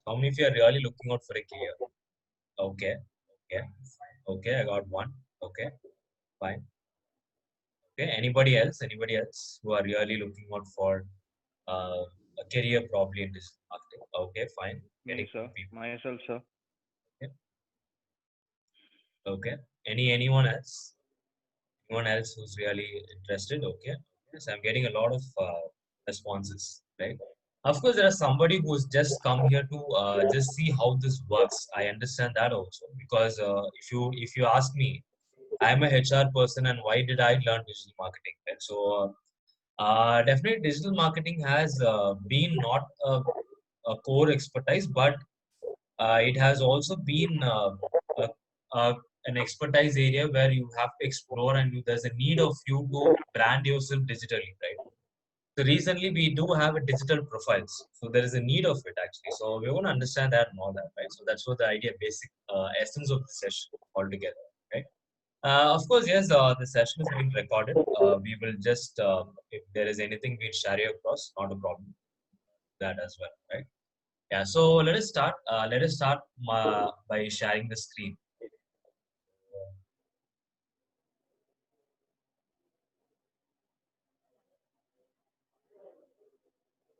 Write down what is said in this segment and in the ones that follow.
How many of you are really looking out for a career? Okay, okay, okay. I got one. Okay, fine. Okay. Anybody else? Anybody else who are really looking out for uh, a career probably in digital marketing? Okay, fine. Me, Getting sir. two people. Myself, sir. Okay. Okay. Anyone else? Anyone else who's really interested? Okay. Yes, I'm getting a lot of responses. Right. Of course, there is somebody who's just come here to just see how this works. I understand that also because if you ask me, I'm a HR person, and why did I learn digital marketing? Right? So definitely, digital marketing has been not a core expertise, but it has also been a, a, an expertise area where you have to explore, and there's a need of you to brand yourself digitally, right? So recently we do have a digital profiles, so there is a need of it actually. So we want to understand that and all that, right? So that's what the idea, basic essence of the session altogether, right? Of course, yes, the session is being recorded. We will just, if there is anything, we'll share you across, not a problem. That as well, right? Yeah, so let us start. Let us start by sharing the screen.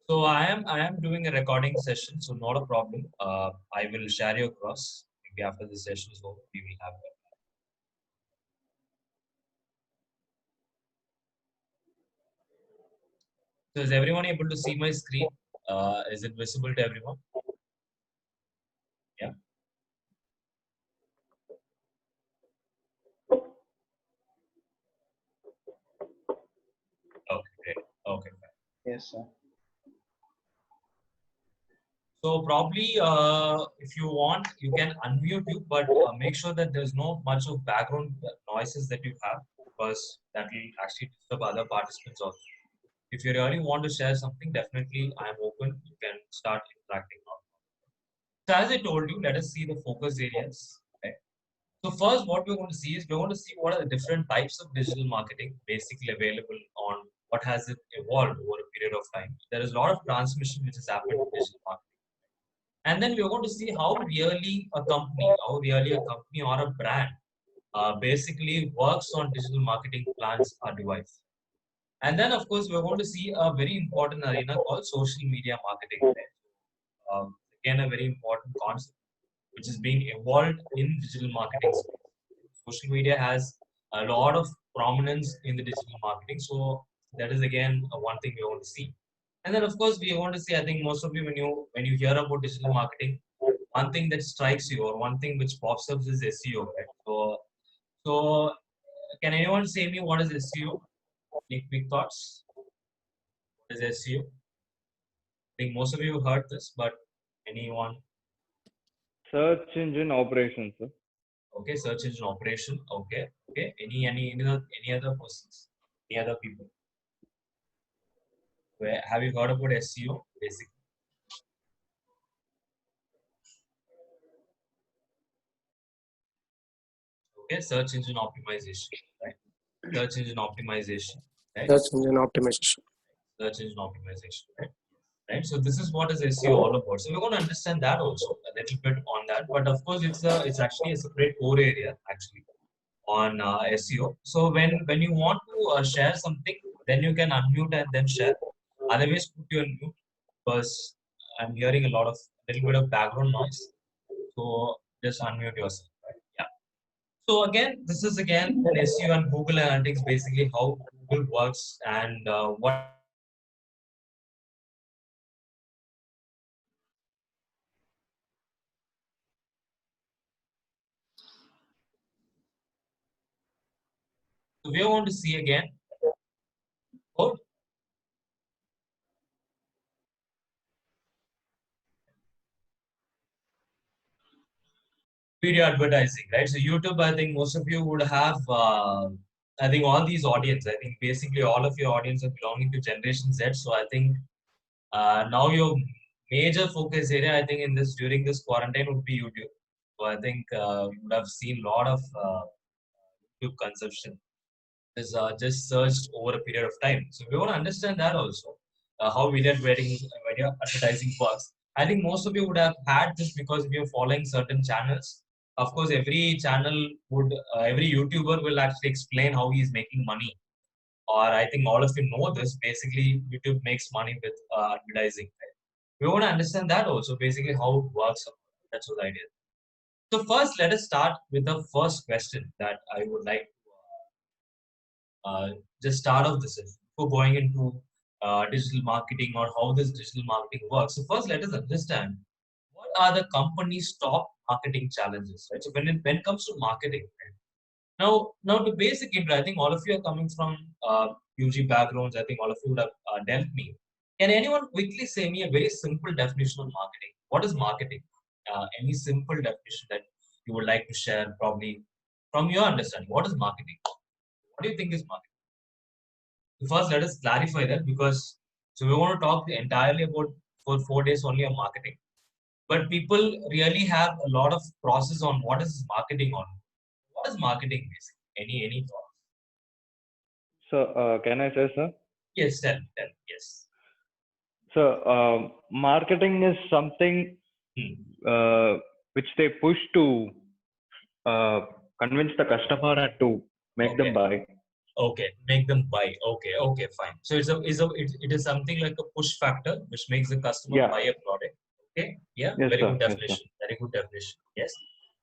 So I am doing a recording session, so not a problem. I will share you across. Maybe after the session is over, we will have that. So is everyone able to see my screen? Is it visible to everyone? Yeah. Okay, great. Okay. Yes, sir. So probably, if you want, you can unmute you, but make sure that there's no much of background noises that you have, because that will actually disturb other participants also. If you really want to share something, definitely I am open. You can start interacting now. So as I told you, let us see the focus areas. Okay. So first, what we're going to see is we're going to see what are the different types of digital marketing basically available on what has it evolved over a period of time. There is a lot of transmission which has happened in digital marketing. And then we're going to see how really a company or a brand basically works on digital marketing plans or device. And then, of course, we're going to see a very important arena called social media marketing. Right? Again, a very important concept which is being evolved in digital marketing space. Social media has a lot of prominence in the digital marketing, so that is again one thing we want to see. And then, of course, we want to see. I think most of you, when you hear about digital marketing, one thing that strikes you or one thing which pops up is SEO, right? So can anyone say me what is SEO? Any quick thoughts? What is SEO? I think most of you heard this, but anyone? Search engine operations, sir. Okay, search engine operation. Okay, okay. Any other persons? Any other people? Where have you heard about SEO? Basically, okay, search engine optimization, right? Search engine optimization, right? Search engine optimization. Search engine optimization, right? Right. So this is what is SEO all about. So we're going to understand that also a little bit on that. But of course, it's actually a separate core area actually on SEO. So when you want to share something, then you can unmute and then share. Otherwise, put your mute because I'm hearing a little bit of background noise. So just unmute yourself. Right? Yeah. So again, this is again an SEO and Google Analytics, basically how Google works and what. So we want to see again. Oh, video advertising, right? So YouTube, I think most of you would have, I think all these audience, I think basically all of your audience are belonging to Generation Z. So I think now your major focus area, I think in this during this quarantine would be YouTube. So I think you would have seen a lot of YouTube consumption is just surged over a period of time. So we want to understand that also, how video advertising works. I think most of you would have had this because if you're following certain channels. Of course, every channel would, every YouTuber will actually explain how he's making money. Or I think all of you know this. Basically, YouTube makes money with advertising. Right? We want to understand that also, basically how it works. That's what the idea is. So first, let us start with the first question that I would like just start off the session before going into digital marketing or how this digital marketing works. So first, let us understand what are the company's top marketing challenges, right? So when it comes to marketing, right? Now the basic intro, I think all of you are coming from UG backgrounds. I think all of you would have dealt me. Can anyone quickly say me a very simple definition of marketing? What is marketing? Any simple definition that you would like to share, probably from your understanding. What is marketing? What do you think is marketing? First, let us clarify that because so we want to talk entirely about for 4 days only on marketing. But people really have a lot of process on what is marketing on. What is marketing basically? Any thoughts? So, can I say, sir? Yes, tell. Yes. So, marketing is something Hmm. which they push to uh, convince the customer to make them Okay. buy. Okay. Make them buy. Okay. Fine. So it is something like a push factor which makes the customer Yeah. buy a product. Okay. Yeah. Yes, Very sir. good Yes, sir. definition. Very good definition. Yes.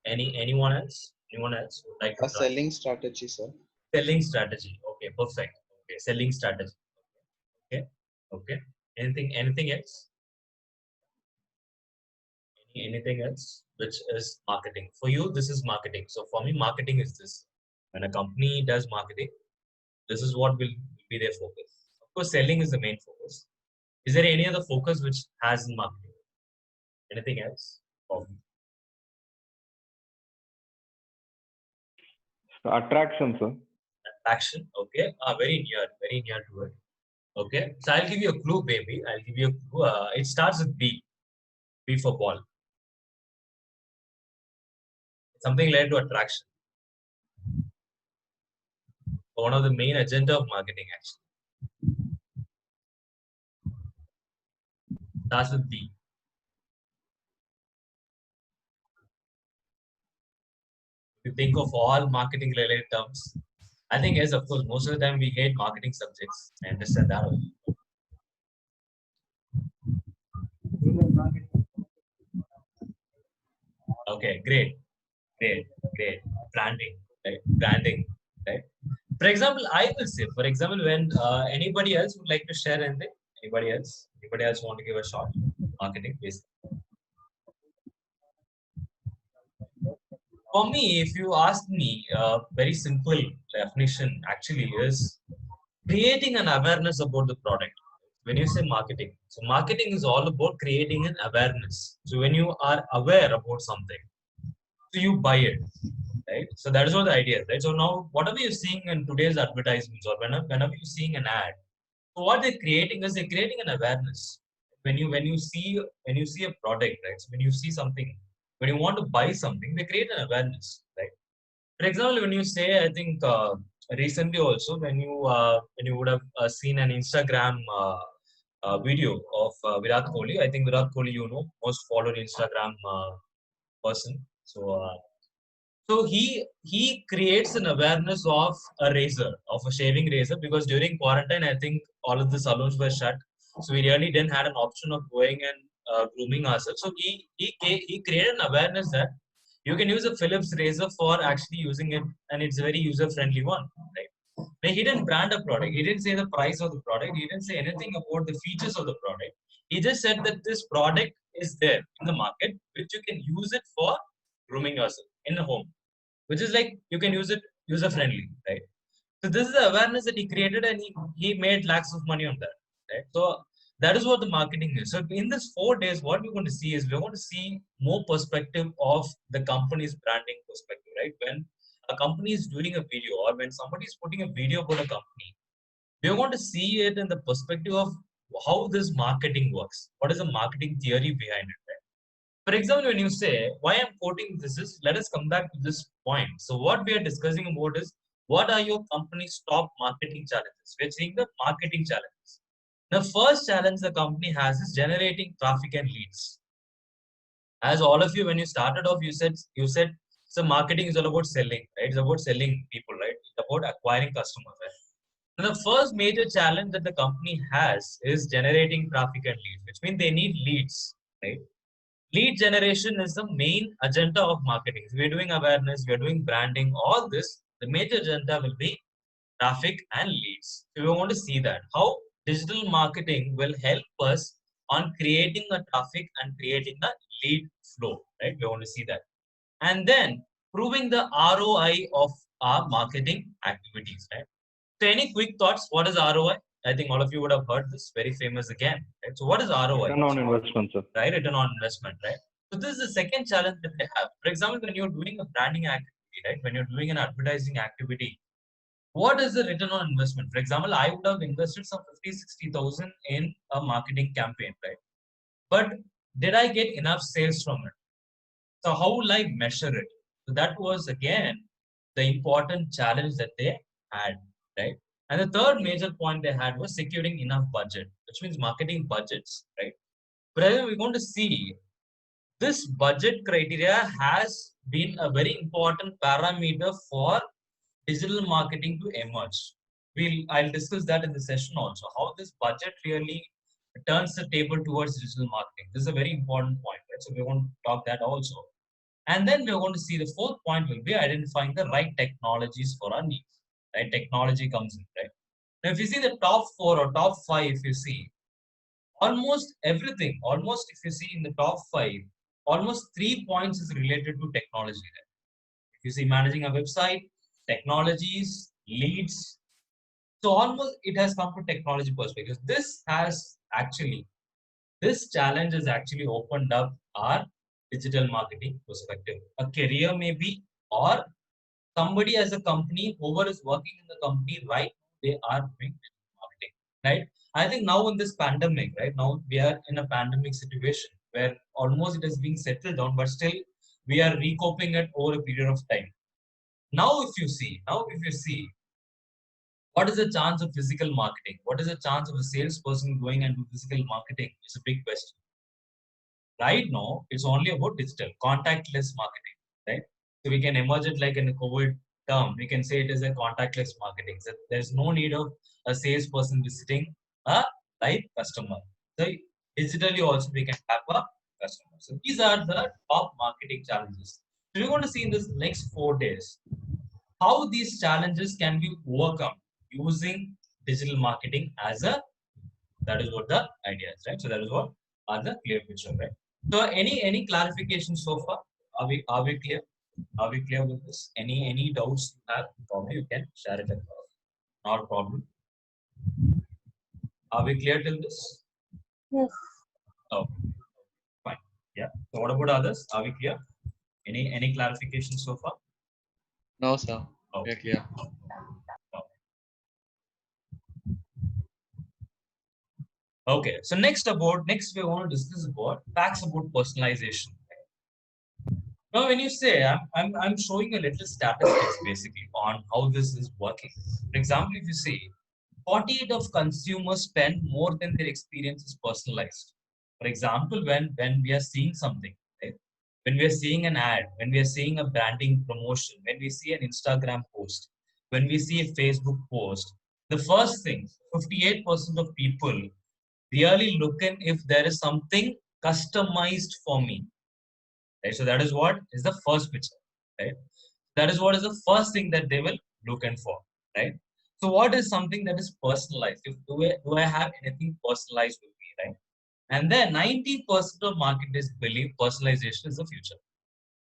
Anyone else? Anyone else would like to A try? selling strategy, sir. Selling strategy. Okay. Perfect. Okay. Selling strategy. Okay. Okay. Anything else? Anything else which is marketing? For you, this is marketing. So for me, marketing is this. When a company does marketing, this is what will be their focus. Of course, selling is the main focus. Is there any other focus which has in marketing? Anything else? Oh, So, attraction, sir. action. Okay. Very near to it. Okay. So I'll give you a clue, baby. I'll give you a clue. It starts with B. B for ball. Something related to attraction. One of the main agenda of marketing actually starts with B. If you think of all marketing related terms, I think yes, of course, most of the time we hate marketing subjects. I understand that. Okay, great. Branding, right? Branding, right? For example, I will say, for example, when anybody else would like to share anything, anybody else want to give a shot? Marketing, please. For me, if you ask me, very simple definition actually is creating an awareness about the product. When you say marketing, so marketing is all about creating an awareness. So when you are aware about something, so you buy it, right? So that is what the idea is, right? So now, whatever you're seeing in today's advertisements or whenever you're seeing an ad, so what they're creating is they're creating an awareness. When you see a product, right? So when you see something, when you want to buy something, they create an awareness, right? For example, when you say, I think recently also when you would have seen an Instagram video of Virat Kohli. I think Virat Kohli, most followed Instagram person. So he creates an awareness of a razor, of a shaving razor, because during quarantine, I think all of the salons were shut, so we really didn't had an option of going and grooming ourselves. So he created an awareness that you can use a Philips razor for actually using it, and it's a very user friendly one, right? But he didn't brand a product. He didn't say the price of the product. He didn't say anything about the features of the product. He just said that this product is there in the market, which you can use it for grooming yourself in the home, which is like you can use it user friendly, right? So this is the awareness that he created, and he made lakhs of money on that, right? So that is what the marketing is. So in this 4 days, what we're going to see is we're going to see more perspective of the company's branding perspective, right? When a company is doing a video or when somebody is putting a video about a company, we're going to see it in the perspective of how this marketing works. What is the marketing theory behind it? Right? For example, when you say, why I'm quoting this is, let us come back to this point. So what we are discussing about is, what are your company's top marketing challenges? We're seeing the marketing challenges. The first challenge the company has is generating traffic and leads. As all of you, when you started off, you said so marketing is all about selling, right? It's about selling people, right? It's about acquiring customers, right? So the first major challenge that the company has is generating traffic and leads, which means they need leads, right? Lead generation is the main agenda of marketing. If we're doing awareness, we're doing branding, all this, the major agenda will be traffic and leads. So we want to see that how digital marketing will help us on creating a traffic and creating a lead flow, right? We want to see that. And then proving the ROI of our marketing activities, right? So any quick thoughts? What is ROI? I think all of you would have heard this, very famous again, right? So what is ROI? Return on investment, sir. Right? Return on investment, right? So this is the second challenge that they have. For example, when you're doing a branding activity, right? When you're doing an advertising activity, what is the return on investment? For example, I would have invested some 50, 60,000 in a marketing campaign, right? But did I get enough sales from it? So how will I measure it? So that was again the important challenge that they had, right? And the third major point they had was securing enough budget, which means marketing budgets, right? But I think we're going to see this budget criteria has been a very important parameter for digital marketing to emerge. I'll discuss that in the session also. How this budget really turns the table towards digital marketing. This is a very important point, right? So we're going to talk that also. And then we're going to see the fourth point will be identifying the right technologies for our needs. Right? Technology comes in, right? Now, if you see the top four or top five, if you see almost everything, almost if you see in the top five, almost 3 points is related to technology. Right? If you see managing a website, technologies, leads, so almost it has come to technology perspective. This challenge has actually opened up our digital marketing perspective. A career maybe, or somebody as a company, whoever is working in the company, right, they are doing digital marketing, right? I think now in this pandemic, right now we are in a pandemic situation where almost it is being settled down, but still we are recoping it over a period of time. Now if you see, what is the chance of physical marketing? What is the chance of a salesperson going and do physical marketing? It's a big question. Right now, it's only about digital, contactless marketing, right? So we can emerge it like in a COVID term. We can say it is a contactless marketing. So there's no need of a salesperson visiting a live customer. So digitally also we can tap a customer. So these are the top marketing challenges. So we're going to see in this next 4 days how these challenges can be overcome using digital marketing as a, that is what the idea is, right? So that is what are the clear picture, right? So any clarification so far? Are we clear? Are we clear with this? Any doubts you have? Probably you can share it across. Not a problem. Are we clear till this? Yes. Oh, fine. Yeah. So what about others? Are we clear? Any clarification so far? No, sir. Oh. We're clear. Okay. So next we want to discuss about facts about personalization. Now, when you say, I'm showing a little statistics basically on how this is working. For example, if you say 48 of consumers spend more than their experience is personalized. For example, when we are seeing something, right? When we are seeing an ad, when we are seeing a branding promotion, when we see an Instagram post, when we see a Facebook post, the first thing, 58% of people really look in if there is something customized for me. Right? So that is what is the first picture, right? That is what is the first thing that they will look in for, right? So what is something that is personalized? Do I have anything personalized with me, right? And then 90% of marketers believe personalization is the future.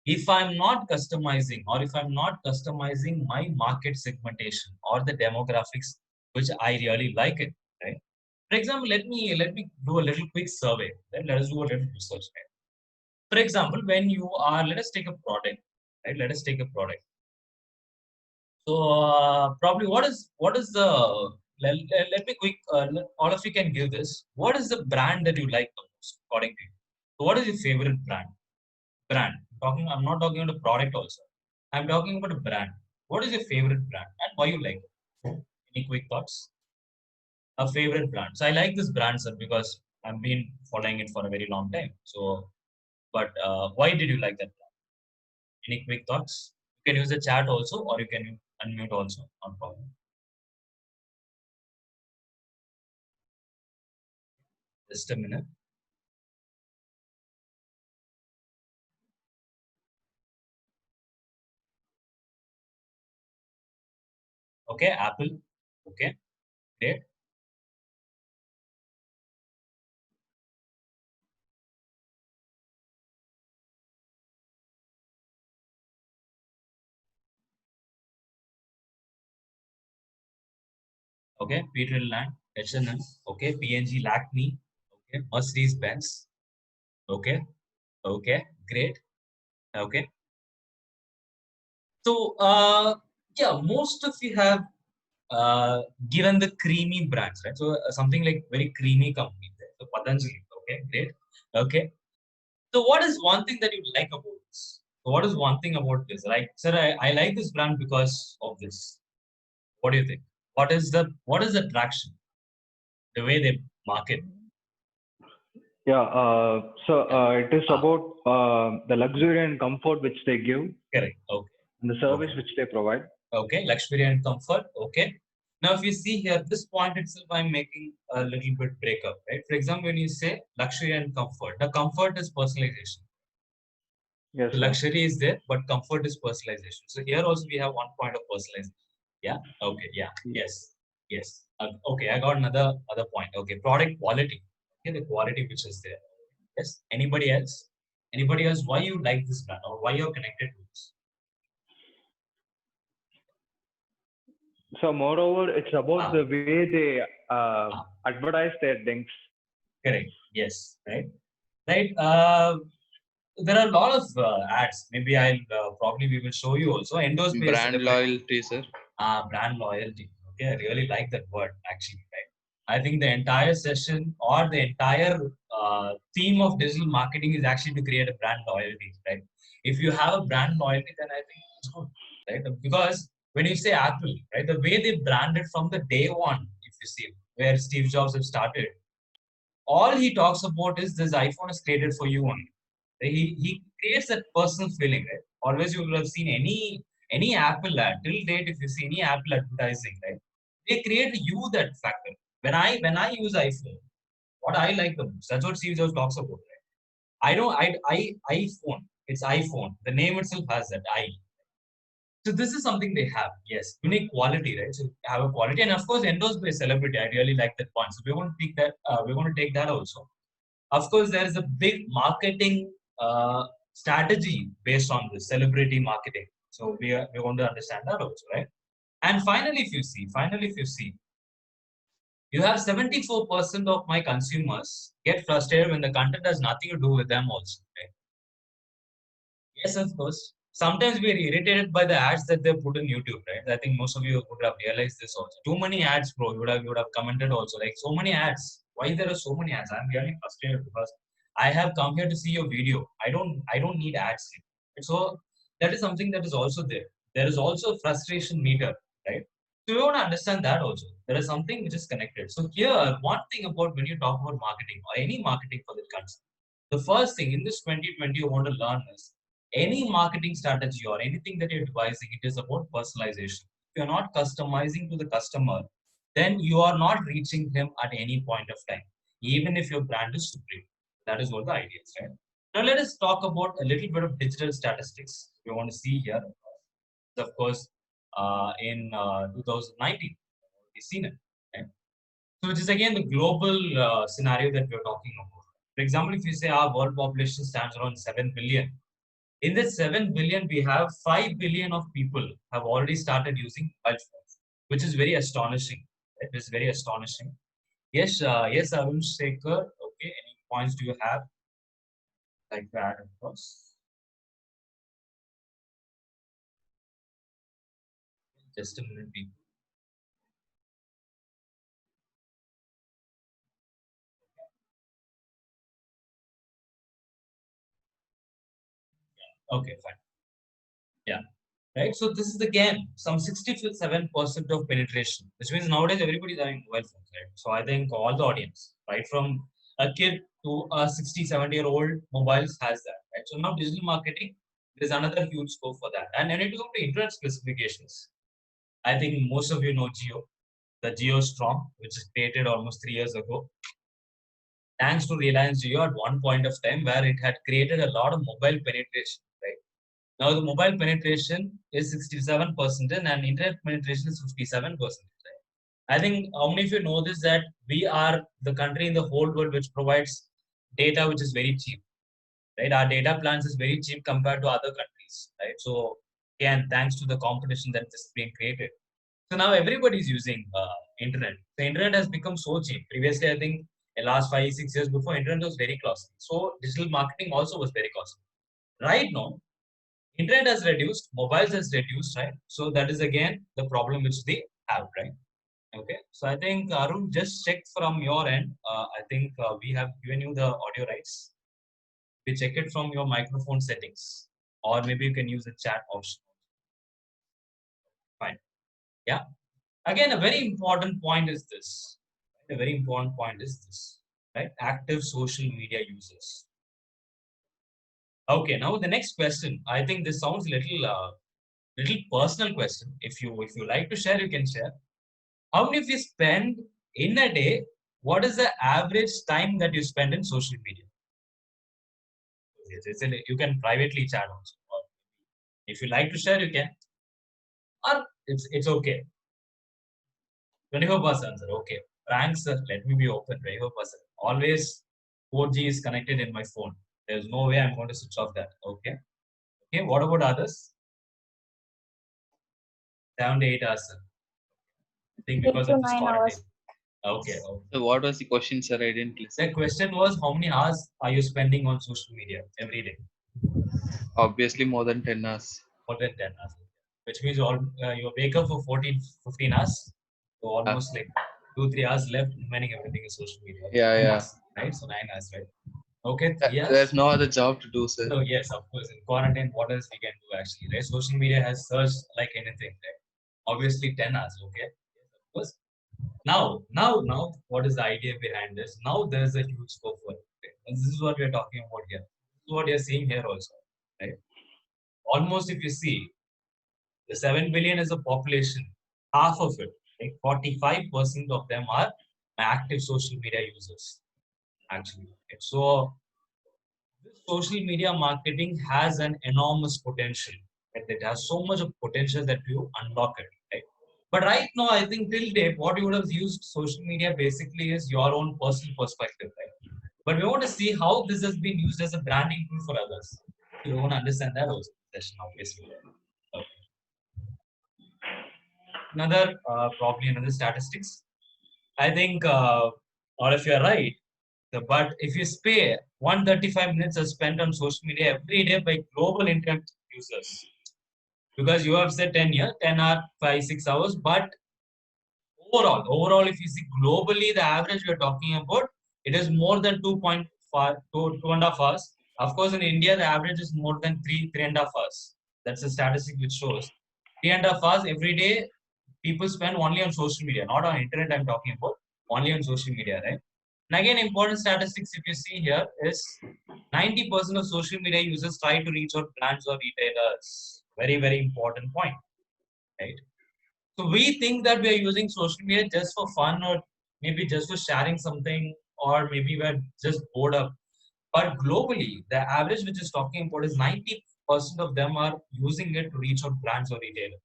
If I'm not customizing, or if I'm not customizing my market segmentation or the demographics, which I really like it, right? For example, let me do a little quick survey. Right? Let us do a little research. Right? For example, when you are, let us take a product, right? Let us take a product. So probably what is the let me quick all of you can give this. What is the brand that you like the most according to you? So what is your favorite brand? Brand. I'm not talking about a product also. I'm talking about a brand. What is your favorite brand and why you like it? Any quick thoughts? A favorite brand. So I like this brand, sir, because I've been following it for a very long time. So But why did you like that brand? Any quick thoughts? You can use the chat also, or you can unmute also. No problem. Just a minute. Okay, Apple. Okay, great. Okay, Peter Land, H&M. Okay, P&G Lakme. Okay, Mercedes Benz. Okay, okay, great. Okay. So, yeah, most of you have given the creamy brands, right? So, something like very creamy company. Right? So, Patanjali. Okay, great. Okay. So, what is one thing that you like about this? So, what is one thing about this? Like, sir, I like this brand because of this. What do you think? What is the attraction? The way they market. Yeah, so it is Ah, about the luxury and comfort which they give correct. Okay. and the service Okay. which they provide. Okay, luxury and comfort. Okay. Now, if you see here, this point itself, I'm making a little bit breakup, right? For example, when you say luxury and comfort, the comfort is personalization. Yes, The sir. luxury is there, but comfort is personalization. So here also we have one point of personalization. Yeah. Okay. Yeah. Yes. Yes. Okay. I got another point. Okay. Product quality. Okay. The quality which is there. Yes. Anybody else? Anybody else? Why you like this brand or why you're connected to this? So moreover, it's about Ah, the way they ah, advertise their things. correct. Yes. Right. Right. There are a lot of ads. Maybe I'll probably we will show you also. Endorse by a Brand celebrity. loyalty, sir. Brand loyalty. Okay, I really like that word actually. Right. I think the entire session or the entire theme of digital marketing is actually to create a brand loyalty. Right. If you have a brand loyalty, then I think it's good. Right. Because when you say Apple, right, the way they branded from the day one, if you see where Steve Jobs have started, all he talks about is this iPhone is created for you only. He creates that personal feeling, right? Always you will have seen any Apple ad till date. If you see any Apple advertising, right, they create you that factor. When I use iPhone, what I like the most, that's what Steve Jobs talks about. Right? I don't I iPhone. It's iPhone. The name itself has that I. So this is something they have. Yes, unique quality, right? So have a quality, and of course endorsed by a celebrity. I really like that point. So we want to take that. We want to take that also. Of course, there is a big marketing strategy based on this celebrity marketing. So we want to understand that also, right? And finally, if you see, you have 74% of my consumers get frustrated when the content has nothing to do with them also. Right? Yes, of course. Sometimes we are irritated by the ads that they put in YouTube, right? I think most of you would have realized this also. Too many ads, bro. You would have commented also like so many ads. Why there are so many ads? I'm really frustrated because I have come here to see your video. I don't need ads. So that is something that is also there. There is also a frustration meter, right? So we want to understand that also. There is something which is connected. So here, one thing about when you talk about marketing or any marketing for the country, the first thing in this 2020 you want to learn is any marketing strategy or anything that you're devising, it is about personalization. If you're not customizing to the customer, then you are not reaching him at any point of time, even if your brand is supreme. That is what the idea is, right? Now let us talk about a little bit of digital statistics. We want to see here, of course, in 2019, we've seen it. Right? So, which is again the global scenario that we're talking about. For example, if you say our world population stands around 7 billion, in this 7 billion, we have 5 billion of people have already started using mobile phones, which is very astonishing. It is very astonishing. Yes, Arun Shekhar. Okay, any points do you have like that, of course? Just a minute, people. Okay, fine. Yeah. Right. So this is again some 67% of penetration, which means nowadays everybody is having mobile phones, right? So I think all the audience, right from a kid to a 60, 70-year-old mobiles has that, right? So now digital marketing, there's another huge scope for that. And when it comes to internet specifications, I think most of you know Geo, the Geo Strong, which is created almost 3 years ago, thanks to Reliance Jio at one point of time where it had created a lot of mobile penetration, right? Now the mobile penetration is 67% and internet penetration is 57%. Right? I think how many of you know this that we are the country in the whole world which provides data which is very cheap, right? Our data plans is very cheap compared to other countries, right? So again, thanks to the competition that is being created. So now everybody is using internet. The internet has become so cheap. Previously, I think in last 5, 6 years before, internet was very costly. So digital marketing also was very costly. Right now, internet has reduced, mobiles has reduced, right? So that is again the problem which they have, right? Okay. So I think Arun, just check from your end. I think we have given you the audio rights. We check it from your microphone settings, or maybe you can use the chat option. Fine. Yeah. Again, a very important point is this. A very important point is this, right? Active social media users. Okay, now the next question. I think this sounds little personal question. If you like to share, you can share. How many of you spend in a day? What is the average time that you spend in social media? You can privately chat also. Or if you like to share, you can. Or it's okay. 24% answer. Okay. Thanks, sir. Let me be open. 24%. Always 4G is connected in my phone. There's no way I'm going to switch off that. Okay. Okay. What about others? 7 to 8 hours, sir. I think Eight because to of this nine quarantine. hours. Okay. Okay. So what was the question, sir? I didn't listen. The question was how many hours are you spending on social media every day? Obviously, more than 10 hours. More than 10 hours. Which means you wake up for 14, 15 hours. So almost like 2, 3 hours left remaining everything is social media. Yeah, 9 yeah. hours, right? So 9 hours, right? Okay, There's yes. no other job to do, sir. No, yes, of course. In quarantine, what else we can do actually, right? Social media has surged like anything, right? Obviously, 10 hours, okay? Yes, of course. Now, what is the idea behind this? Now there's a huge scope for it. Okay? And this is what we're talking about here. This is what you're seeing here also, right? Almost if you see, the 7 billion is a population, half of it, like 45% of them are active social media users, actually. Right? So this social media marketing has an enormous potential. Right? It has so much of potential that you unlock it. Right? But right now, I think till date, what you would have used social media basically is your own personal perspective, right? But we want to see how this has been used as a branding tool for others. So we want to understand that also session, obviously. Okay. Probably another statistics. I think or if you're right, but if you spare 135 minutes are spent on social media every day by global internet users, because you have said 10 years, 10 hours, 5, 6 hours, but overall, if you see globally, the average we are talking about, it is more than 2.5 to 2.5 hours. Of course, in India, the average is more than 3.5 hours. That's a statistic which shows 3.5 hours every day. People spend only on social media, not on internet. I'm talking about only on social media, right? And again, important statistics if you see here is 90% of social media users try to reach out brands or retailers. Very, very important point, right? So we think that we are using social media just for fun or maybe just for sharing something or maybe we're just bored up. But globally, the average which is talking about is 90% of them are using it to reach out brands or retailers.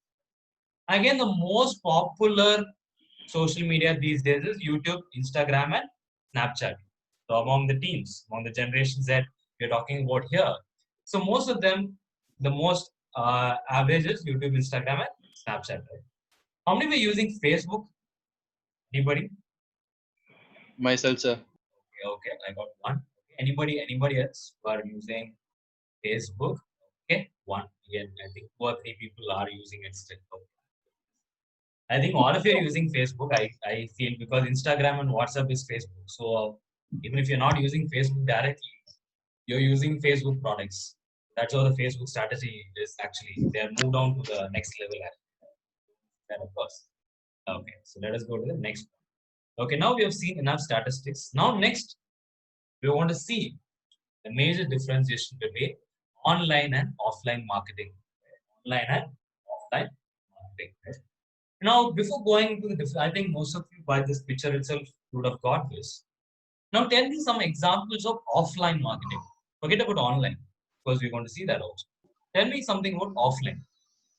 Again, the most popular social media these days is YouTube, Instagram, and Snapchat. So among the teens, among the generations that we're talking about here. So most of them, the most average is YouTube, Instagram, and Snapchat. Right? How many were using Facebook? Anybody? Myself, sir. Okay, I got one. Okay. Anybody else who are using Facebook? Okay, one. Again, I think 2 or 3 people are using it still. Okay. I think all of you are using Facebook. I feel because Instagram and WhatsApp is Facebook. So even if you're not using Facebook directly, you're using Facebook products. That's how the Facebook strategy is actually. They are moved on to the next level. Then of course. Okay, so let us go to the next one. Okay, now we have seen enough statistics. Now next, we want to see the major differentiation between online and offline marketing. Online and offline marketing. Right? Now, before going to the difference, I think most of you by this picture itself would have got this. Now, tell me some examples of offline marketing. Forget about online, because we're going to see that also. Tell me something about offline.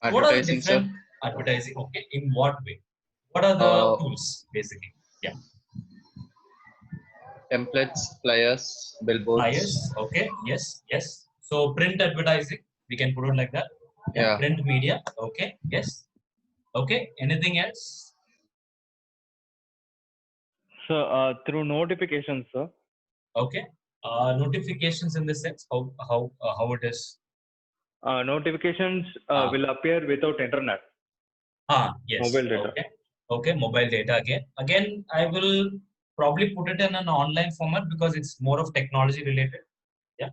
What are the Advertising, sir. different advertising? Okay, in what way? What are the tools, basically? Yeah. Templates, flyers, billboards. Okay. Yes. Yes. So print advertising, we can put it like that. Yeah. Yeah. Print media. Okay. Yes. Okay. Anything else? So through notifications, sir. Okay. Notifications in the sense how it is. Notifications will appear without internet. Yes. Mobile data. Okay. Okay. Mobile data again. Again, I will probably put it in an online format because it's more of technology related. Yeah.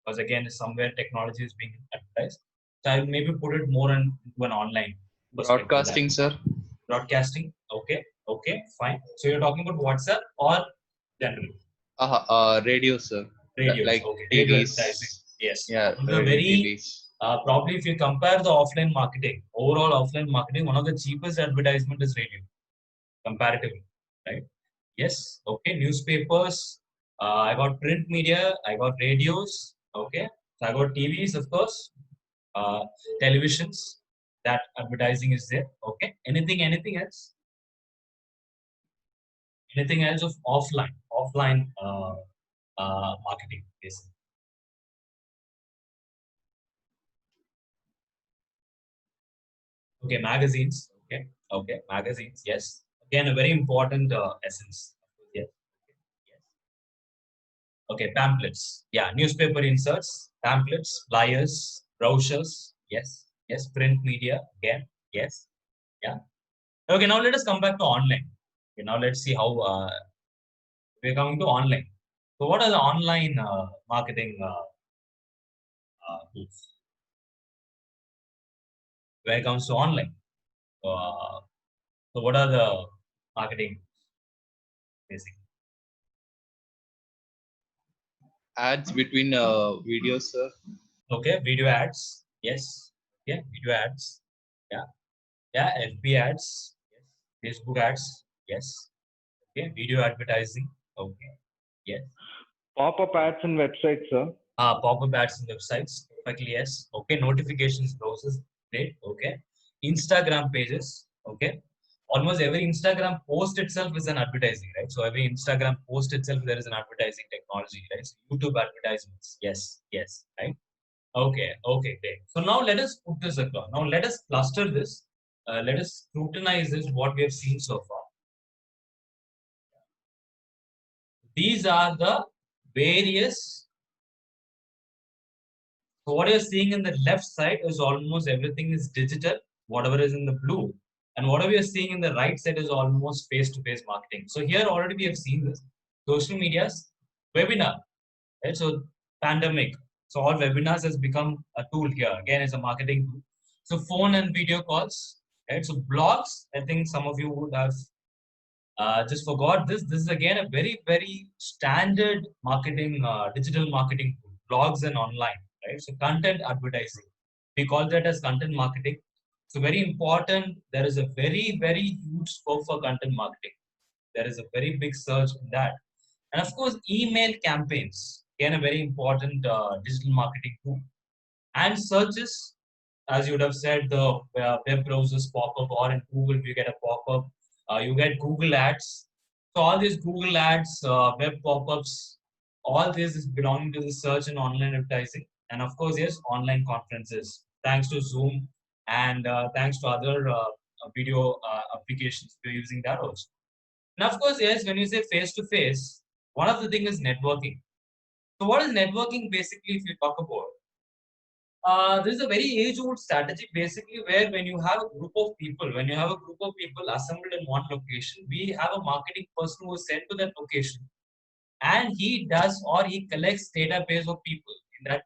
Because again, somewhere technology is being advertised. So I'll maybe put it more into an online perspective. Broadcasting, sir. Broadcasting. Okay. Okay. Fine. So you're talking about WhatsApp or general? Radio, sir. Radios. Like Okay. TVs. Radio advertising. Yes. Yeah. One of the very TVs. probably if you compare the offline marketing, overall offline marketing, one of the cheapest advertisement is radio, comparatively, right? Yes. Okay. Newspapers. I got print media. I got radios. Okay. So I got TVs, of course. Televisions. That advertising is there. Okay. Anything else? Anything else of offline marketing, basically? Okay, magazines. Okay, okay, magazines. Yes. Again, a very important essence. Yes. Yes. Okay, pamphlets. Yeah, newspaper inserts, pamphlets, flyers, brochures. Yes. Yes. Print media. Again. Yes. Yeah. Okay. Now let us come back to online. Okay. Now let's see how we're coming to online. So, what are the online marketing tools? When it comes to online, uh, so what are the marketing basically? Ads between videos, sir. Okay, video ads. Yes. Yeah, video ads. Yeah. Yeah, FB ads. Yes. Facebook ads. Yes. Okay, video advertising. Okay. Yes. Pop-up ads and websites, sir. Pop-up ads in websites. Perfectly yes. Okay. Notifications browsers. Great. Okay. Instagram pages. Okay. Almost every Instagram post itself is an advertising, right? So every Instagram post itself there is an advertising technology, right? So YouTube advertisements. Yes. Yes. Right. Okay, okay, great. So now let us put this across. Now let us cluster this. Let us scrutinize this, what we have seen so far. These are the various. So what you're seeing in the left side is almost everything is digital, whatever is in the blue. And whatever you're seeing in the right side is almost face-to-face marketing. So here already we have seen this. Social medias, webinar, right? So pandemic. So all webinars has become a tool here. Again, it's a marketing tool. So phone and video calls, right? So blogs, I think some of you would have just forgot this. This is again a very standard marketing, digital marketing tool. Blogs and online, right? So content advertising. We call that as content marketing. So very important. There is a very huge scope for content marketing. There is a very big surge in that. And of course, email campaigns, again, a very important digital marketing tool. And searches, as you would have said, the web browsers pop up, or in Google, you get a pop up. You get Google ads. So, all these Google ads, web pop ups, all this is belonging to the search and online advertising. And of course, yes, online conferences, thanks to Zoom and thanks to other video applications, we're using that also. And of course, yes, when you say face to face, one of the things is networking. So, what is networking basically, if you talk about? This is a very age-old strategy, basically, where when you have a group of people, assembled in one location, we have a marketing person who is sent to that location, and he does or he collects database of people in that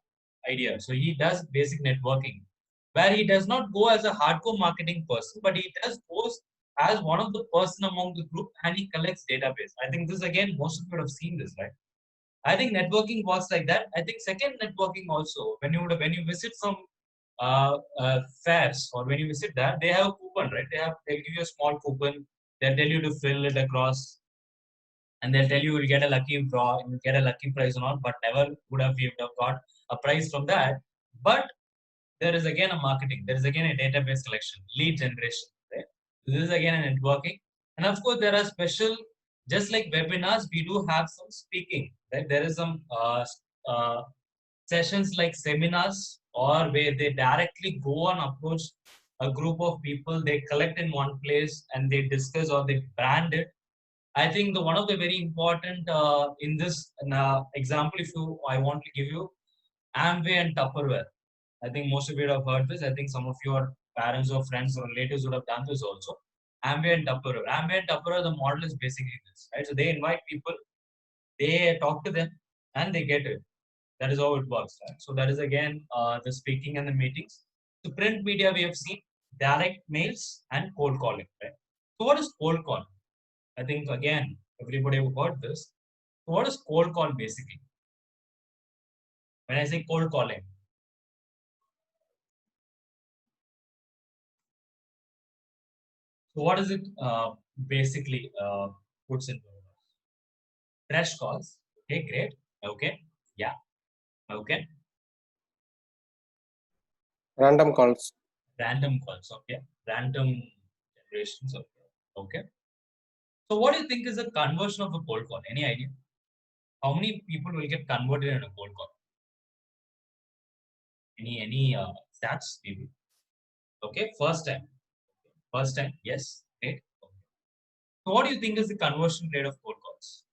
idea. So he does basic networking, where he does not go as a hardcore marketing person, but he does goes as one of the person among the group, and he collects database. I think this again, most of you have seen this, right? I think networking works like that. I think second networking also, when you visit some fairs or when you visit that, they have a coupon, right? They'll give you a small coupon. They'll tell you to fill it across, and they'll tell you you'll get a lucky draw, you'll get a lucky prize or not. But never would have got a prize from that. But there is again a marketing. There is again a database collection, lead generation. Right? This is again a networking, and of course there are special, just like webinars, we do have some speaking. Right? There is some uh, sessions like seminars or where they directly go and approach a group of people. They collect in one place and they discuss or they brand it. I think the one of the very important in this example, if you I want to give you Amway and Tupperware. I think most of you have heard this. I think some of your parents or friends or relatives would have done this also. Amway and Tupperware. Amway and Tupperware, the model is basically this, right? So they invite people, they talk to them, and they get it. That is how it works, right? So that is again the speaking and the meetings. So print media we have seen direct mails and cold calling, right? So what is cold call? I think again everybody have heard this. So what is cold call basically? When I say cold calling, so what is it basically puts into trash calls? Okay, great. Okay, yeah. Okay, Random calls. random calls. Okay, random generations. Okay, okay. So what do you think is the conversion of a cold call? Any idea? How many people will get converted in a cold call? Any stats maybe? Okay, first time. First time, yes. Great. Okay. So what do you think is the conversion rate of cold calls?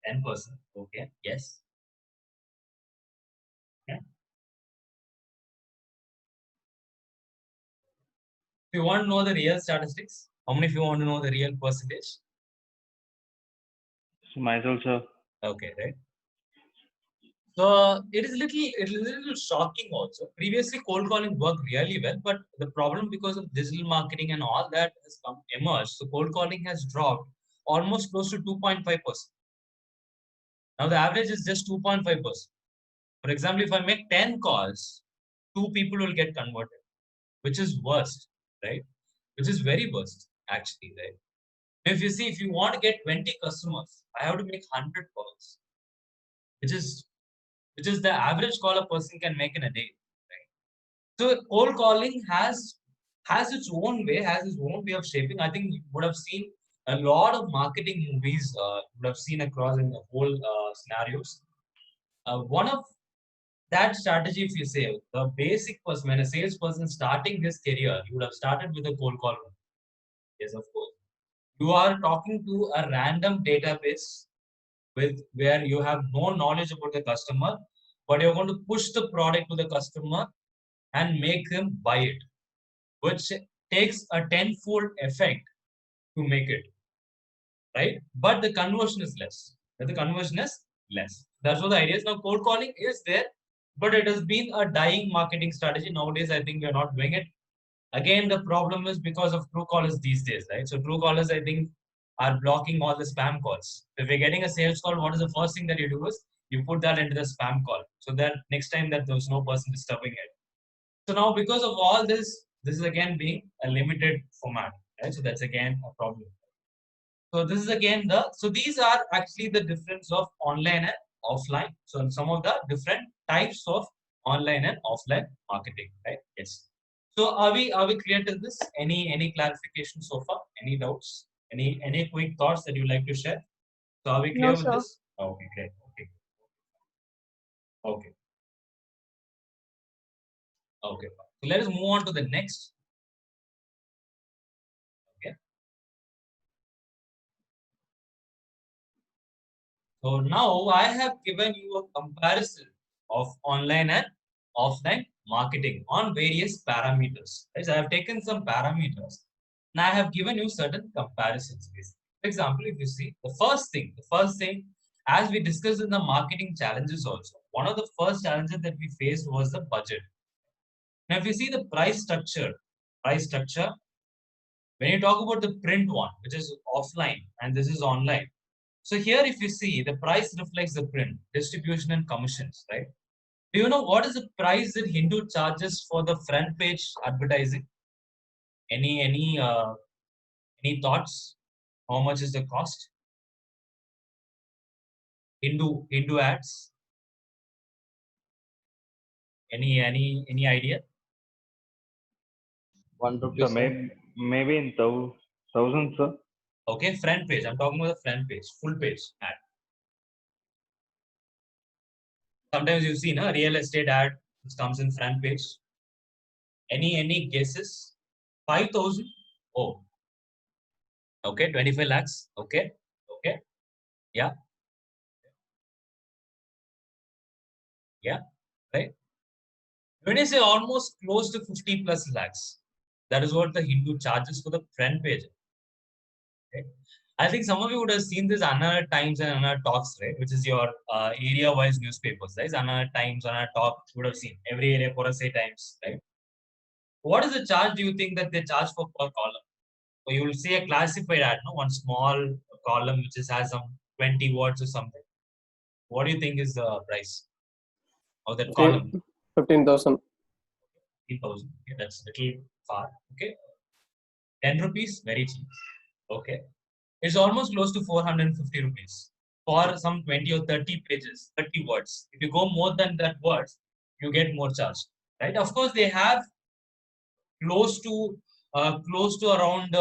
10%. Okay, yes. Yeah. If you want to know the real statistics, how many of you want to know the real percentage? Myself, sir. Okay, right. So it is a little shocking also. Previously, cold calling worked really well, but the problem because of digital marketing and all that has emerged. So cold calling has dropped almost close to 2.5%. Now the average is just 2.5%. For example, if I make 10 calls, 2 people will get converted, which is worst, right? Which is very worst, actually, right? If you see, if you want to get 20 customers, I have to make 100 calls, which is the average call a person can make in a day. Right? So cold calling has its own way, has its own way of shaping. I think you would have seen a lot of marketing movies. Would have seen across in the whole scenarios. One of that strategy, if you say the basic person, when a salesperson starting his career, you would have started with a cold call. Yes, of course. You are talking to a random database with where you have no knowledge about the customer, but you're going to push the product to the customer and make him buy it, which takes a tenfold effect to make it, right? But the conversion is less. The conversion is less. That's what the idea is. Now, cold calling is there, but it has been a dying marketing strategy. Nowadays, I think we're not doing it. Again, the problem is because of true callers these days, right? So true callers, I think, are blocking all the spam calls. If you're getting a sales call, what is the first thing that you do is you put that into the spam call. So that next time that there's no person disturbing it. So now because of all this is again being a limited format, right? So that's again a problem. So this is again so these are actually the difference of online and offline. So some of the different types of online and offline marketing, right? Yes. So are we clear to this? Any clarification so far? Any doubts? Any quick thoughts that you like to share? So are we clear No, with sir. this? Okay, great. Okay. Okay. Okay. So let us move on to the next. Okay. So now I have given you a comparison of online and offline marketing on various parameters. Right? So I have taken some parameters and I have given you certain comparisons. For example, if you see the first thing as we discussed in the marketing challenges also, one of the first challenges that we faced was the budget. Now, if you see the price structure, when you talk about the print one, which is offline, and this is online. So here, if you see, the price reflects the print, distribution, and commissions, right? Do you know what is the price that Hindu charges for the front page advertising? Any thoughts? How much is the cost? Hindu ads. Any idea? 1 rupee, So sir. maybe in thousands, sir. Okay, front page. I'm talking about the front page, full page ad. Sometimes you've seen a real estate ad which comes in front page. Any guesses? 5,000? Oh, okay, 25 lakhs. Okay, okay, yeah, yeah, right. When you say almost close to 50 plus lakhs, that is what the Hindu charges for the front page. Okay? I think some of you would have seen this Anna Times and Anna Talks, right? Which is your area-wise newspapers, right? Anna Times, Anna Talk, you would have seen every area for a say times, right? What is the charge do you think that they charge for per column? So you will see a classified ad, no? One small column which has some 20 words or something. What do you think is the price of that column? 15,000. 3,000. Okay, that's little far. Okay, 10 rupees, very cheap. Okay, it's almost close to 450 rupees for some 20 or 30 pages, 30 words. If you go more than that words, you get more charge, right? Of course, they have close to around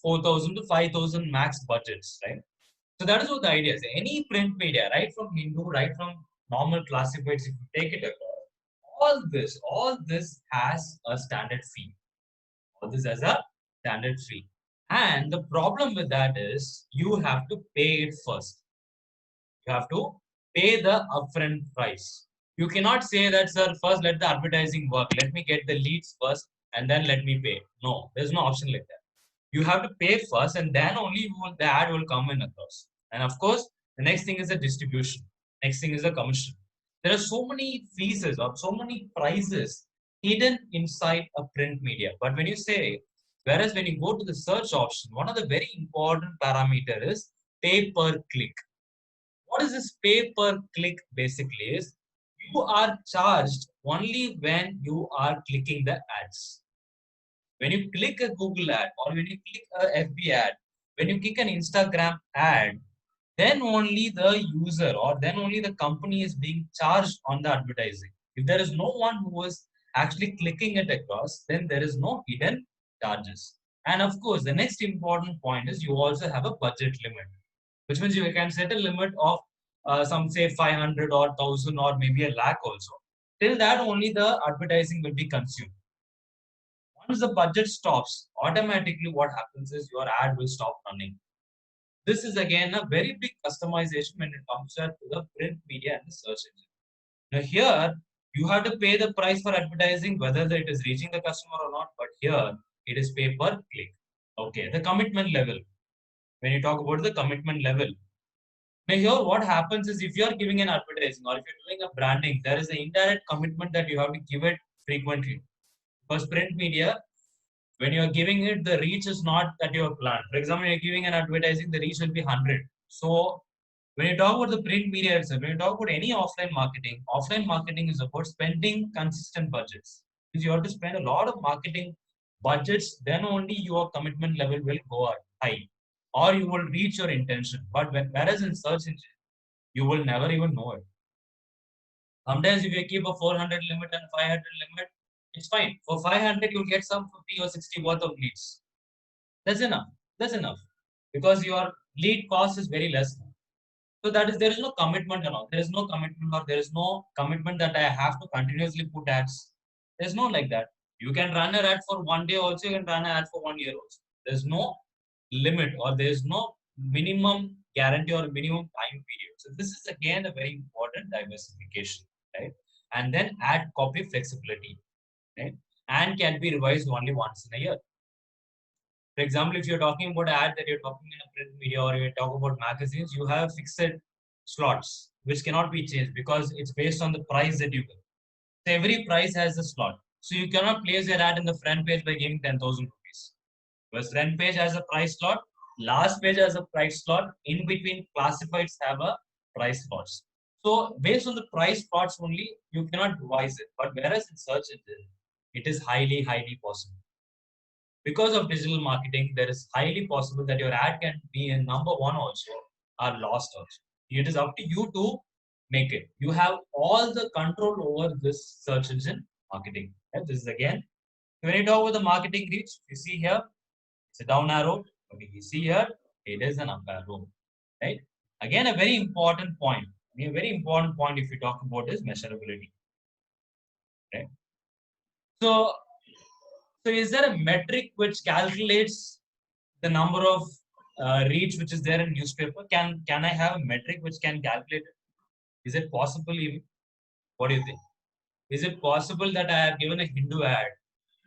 4,000 to 5,000 max budgets, right? So that is what the idea is. Any print media, right from Hindu, right from normal classifieds, if you take it across, all this has a standard fee. All this has a standard fee. And the problem with that is you have to pay it first. You have to pay the upfront price. You cannot say that, sir, first let the advertising work. Let me get the leads first and then let me pay. No, there's no option like that. You have to pay first and then only the ad will come in across. And of course, the next thing is the distribution. Next thing is the commission. There are so many fees or so many prices hidden inside a print media. But when you say, whereas when you go to the search option, one of the very important parameter is pay per click. What is this pay per click basically is you are charged only when you are clicking the ads. When you click a Google ad or when you click a FB ad, when you click an Instagram ad, then only the user or then only the company is being charged on the advertising. If there is no one who is actually clicking it across, then there is no hidden charges. And of course, the next important point is you also have a budget limit, which means you can set a limit of some say 500 or 1,000 or maybe a lakh also. Till that only the advertising will be consumed. Once the budget stops, automatically what happens is your ad will stop running. This is again a very big customization when it comes to the print media and the search engine. Now here, you have to pay the price for advertising, whether it is reaching the customer or not, but here it is pay per click. Okay, the commitment level. When you talk about the commitment level, now here what happens is if you are giving an advertising or if you're doing a branding, there is an indirect commitment that you have to give it frequently. Because print media, when you're giving it, the reach is not that you have planned. For example, you're giving an advertising, the reach will be 100. So when you talk about the print media itself, when you talk about any offline marketing is about spending consistent budgets. If you have to spend a lot of marketing budgets, then only your commitment level will go up high or you will reach your intention. But whereas in search engine, you will never even know it. Sometimes if you keep a 400 limit and 500 limit, it's fine. For 500, you'll get some 50 or 60 worth of leads. That's enough. That's enough. Because your lead cost is very less. So that is, there is no commitment at all. There is no commitment or there is no commitment that I have to continuously put ads. There's no like that. You can run an ad for 1 day also, you can run an ad for 1 year also. There's no limit or there's no minimum guarantee or minimum time period. So this is again a very important diversification, right? And then ad copy flexibility, right? And can be revised only once in a year. For example, if you're talking about ad that you're talking in a print media or you're talking about magazines, you have fixed slots which cannot be changed because it's based on the price that you get. So every price has a slot. So you cannot place your ad in the front page by giving 10,000 rupees. Because front page has a price slot, last page has a price slot, in between classifieds have a price slots. So based on the price slots only, you cannot devise it. But whereas in search engine, it is highly, highly possible. Because of digital marketing, there is highly possible that your ad can be in number one also or lost also. It is up to you to make it. You have all the control over this search engine marketing. And this is again, when you talk about the marketing reach, you see here, it's a down arrow. Okay, you see here, it is an up arrow. Right? Again, a very important point. A very important point if you talk about is measurability. Right? So, so is there a metric which calculates the number of reach which is there in newspaper? Can I have a metric which can calculate it? Is it possible even? What do you think? Is it possible that I have given a Hindu ad?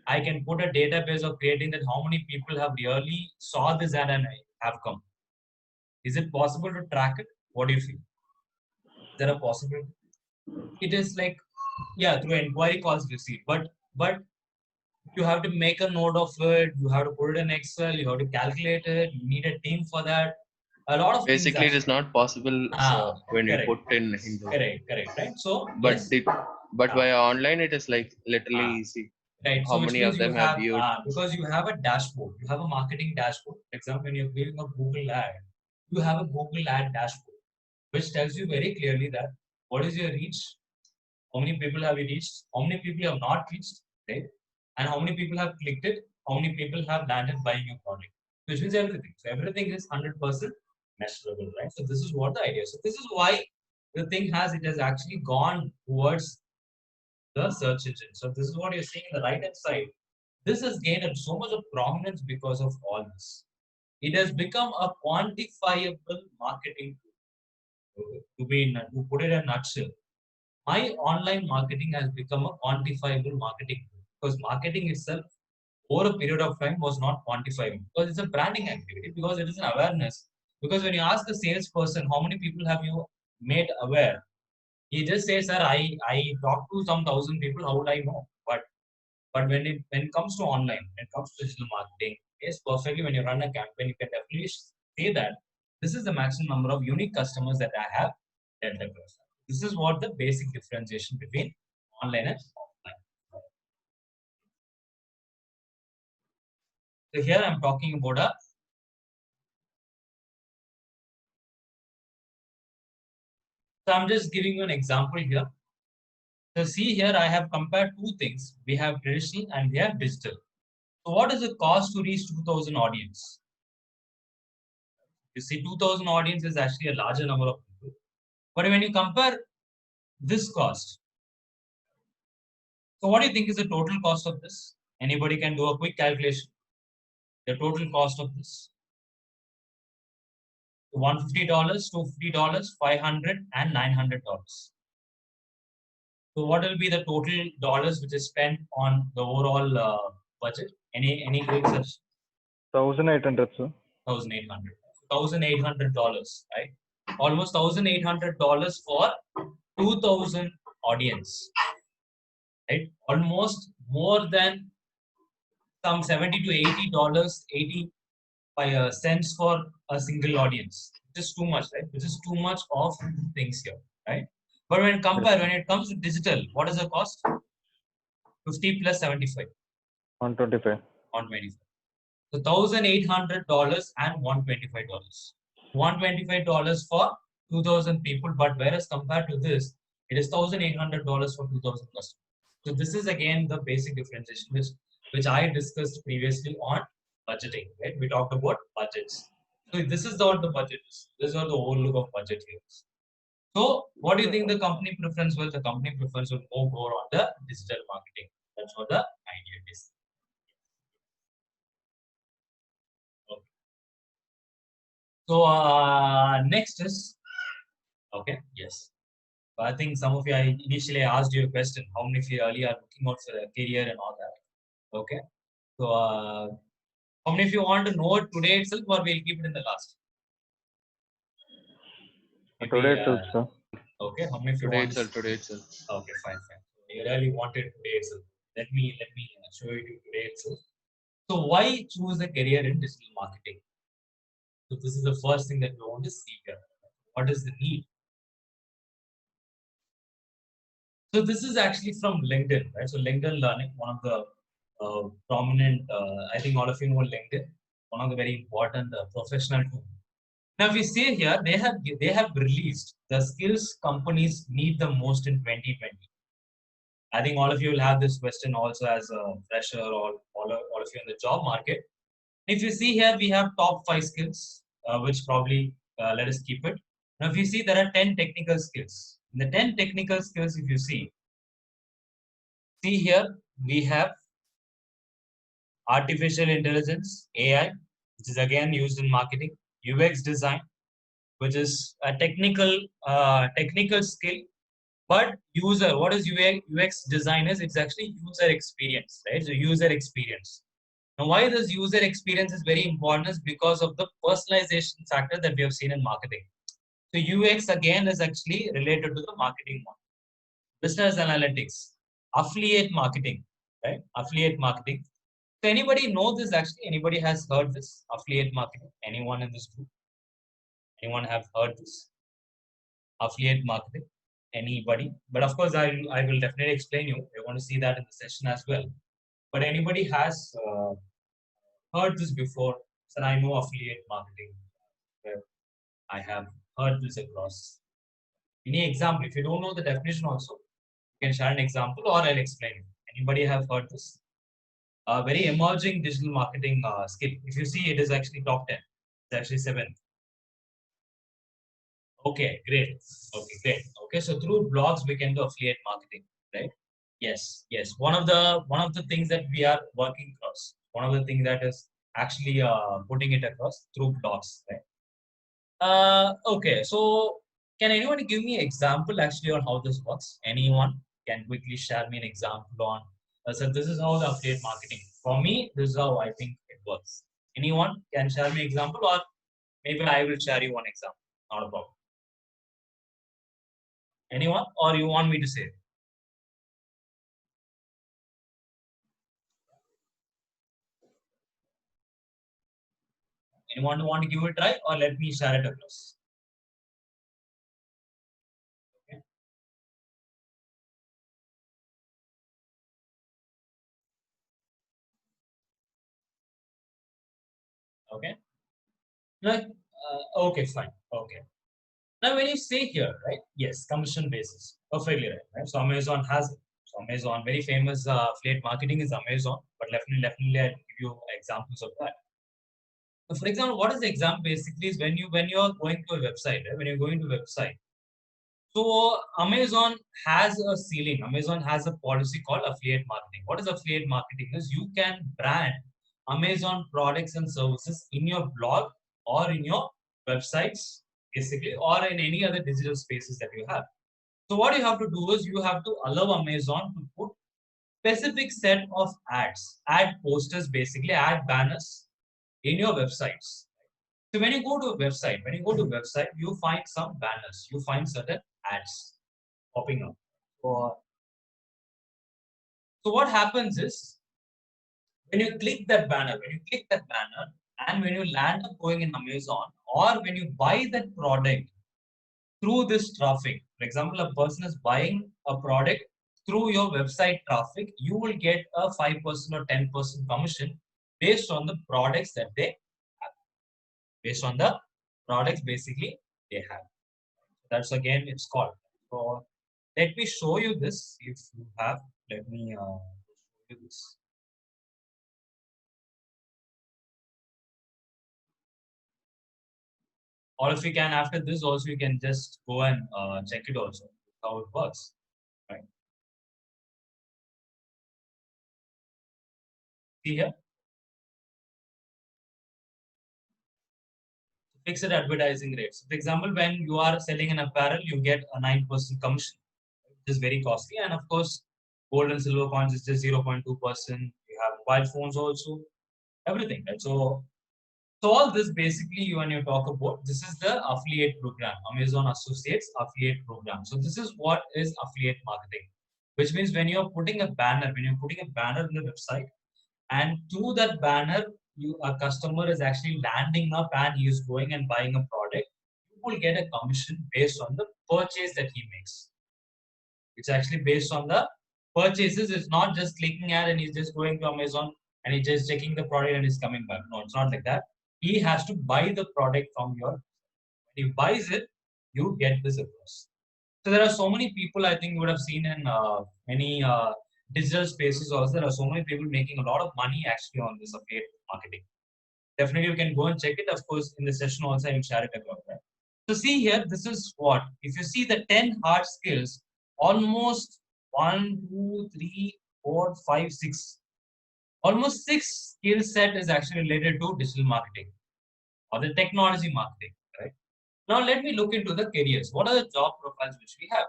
I can put a database of creating that how many people have really saw this ad and have come. Is it possible to track it? What do you feel? Is there a possibility? It is like, yeah, through inquiry calls received, but you have to make a note of it. You have to put it in Excel. You have to calculate it. You need a team for that. A lot of things. Basically, it is not possible when you Correct. put in Hindu. Correct, right? So, But yes. But by online, it is like literally easy. Right. How So, which many means of you them have have, viewed? because you have a dashboard, you have a marketing dashboard. For example, when you're giving a Google ad, you have a Google ad dashboard, which tells you very clearly that what is your reach, how many people have you reached, how many people have not reached, right? And how many people have clicked it, how many people have landed buying your product, which means everything. So everything is 100% measurable, right? So this is what the idea is. So this is why the thing it has actually gone towards the search engine. So this is what you're seeing on the right hand side. This has gained so much of prominence because of all this. It has become a quantifiable marketing tool. To put it in a nutshell, my online marketing has become a quantifiable marketing tool because marketing itself over a period of time was not quantifiable because it's a branding activity, because it is an awareness. Because when you ask the salesperson how many people have you made aware, he just says, "Sir, I talked to some thousand people. How would I know?" But when it comes to online, when it comes to digital marketing, yes, perfectly. When you run a campaign, you can definitely say that this is the maximum number of unique customers that I have dealt across. This is what the basic differentiation between online and offline. So here I'm talking about a so I'm just giving you an example here. So see here, I have compared two things. We have traditional and we have digital. So what is the cost to reach 2,000 audience? You see, 2,000 audience is actually a larger number of people. But when you compare this cost, so what do you think is the total cost of this? Anybody can do a quick calculation. The total cost of this. $150, $250, $500, and $900. So what will be the total dollars which is spent on the overall budget? Any quick such? 1,800, sir. 1,800. $1,800, right? Almost $1,800 for 2,000 audience, right? Almost more than some $70 to $80, 85 cents for a single audience. Which is too much, right? Which is too much of things here, right? But when it comes to digital, what is the cost? 50 plus 75. 125. 125. So $1,800 and $125. $125 for 2,000 people, but whereas compared to this, it is $1,800 for 2,000 customers. So this is again the basic differentiation which I discussed previously on budgeting. Right? We talked about budgets. So this is what the budget is. This is what the whole look of budget here is. So what do you think the company preference will? The company preference will go more on the digital marketing. That's what the idea is. Okay. So next is okay. Yes. So I think some of you, I initially asked you a question, how many of you early are looking out for a career and all that. Okay. So how many of you want to know it today itself, or we'll keep it in the last? Maybe, Today itself, sir. okay, how many if you Today want? itself, today itself. Okay, fine, fine. You really wanted today itself. Let me show you today itself. So why choose a career in digital marketing? So this is the first thing that we want to see here. What is the need? So this is actually from LinkedIn, right? So LinkedIn Learning, one of the prominent, I think all of you know LinkedIn, one of the very important professional tools. Now, if we see here, they have released the skills companies need the most in 2020. I think all of you will have this question also as a fresher or all of you in the job market. If you see here, we have top 5 skills, which probably let us keep it. Now, if you see, there are 10 technical skills. In the 10 technical skills, if you see here, we have artificial intelligence, AI, which is again used in marketing, UX design, which is a technical skill. But user, what is UX design is? It's actually user experience, right? So user experience. Now, why this user experience is very important is because of the personalization factor that we have seen in marketing. So UX again is actually related to the marketing one. Business analytics, affiliate marketing, right? Affiliate marketing. So anybody know this actually? Anybody has heard this affiliate marketing? Anyone in this group? Anyone have heard this affiliate marketing? Anybody? But of course, I will definitely explain you. We're going to see that in the session as well. But anybody has heard this before? Sir, I know affiliate marketing. I have heard this across. Any example? If you don't know the definition also, you can share an example or I'll explain it. Anybody have heard this? A very emerging digital marketing skill. If you see, it is actually top 10. It's actually 7th. Okay, great. Okay, great. Okay, so through blogs we can do affiliate marketing, right? Yes, yes. One of the things that we are working across. One of the things that is actually putting it across through blogs, right? Okay, so can anyone give me an example actually on how this works? Anyone can quickly share me an example on. So this is how the affiliate marketing. For me, this is how I think it works. Anyone can share me an example, or maybe I will share you one example. Not a problem. Anyone, or you want me to say it? Anyone who want to give it a try, or let me share it across? Okay. Okay. Like, okay, fine. Okay. Now, when you say here, right? Yes, commission basis. Perfectly right. So Amazon has it. So Amazon, very famous affiliate marketing is Amazon, but definitely I'll give you examples of that. So for example, what is the example basically is when you're going to a website, right? When you're going to a website. So Amazon has a ceiling. Amazon has a policy called affiliate marketing. What is affiliate marketing? Is you can brand Amazon products and services in your blog or in your websites, basically, or in any other digital spaces that you have. So what you have to do is you have to allow Amazon to put specific set of ads, ad posters, basically ad banners in your websites. So when you go to a website, you find some banners, you find certain ads popping up. So what happens is when you click that banner, and when you land up going in Amazon, or when you buy that product through this traffic, for example, a person is buying a product through your website traffic, you will get a 5% or 10% commission based on the products that they have. Based on the products basically they have. That's again it's called. So let me show you this if you have. Let me show you this. Or if you can after this also you can just go and check it also how it works. Right. See here. Fixed advertising rates. For example, when you are selling an apparel, you get a 9% commission, which is very costly. And of course, gold and silver coins is just 0.2%. You have mobile phones also, everything. Right? So So all this basically when you talk about, this is the affiliate program, Amazon Associates affiliate program. So this is what is affiliate marketing, which means when you're putting a banner, when you're putting a banner on the website, and to that banner, a customer is actually landing up and he is going and buying a product, you will get a commission based on the purchase that he makes. It's actually based on the purchases. It's not just clicking ad and he's just going to Amazon and he's just checking the product and he's coming back. No, it's not like that. He has to buy the product from your. When he buys it, you get this across. So there are so many people, I think you would have seen in many digital spaces also. There are so many people making a lot of money actually on this affiliate marketing. Definitely you can go and check it. Of course, in the session also I will share it about that. So see here, this is what, if you see the 10 hard skills, almost 1, 2, 3, 4, 5, 6, almost 6 skill set is actually related to digital marketing or the technology marketing, right? Now let me look into the careers. What are the job profiles which we have?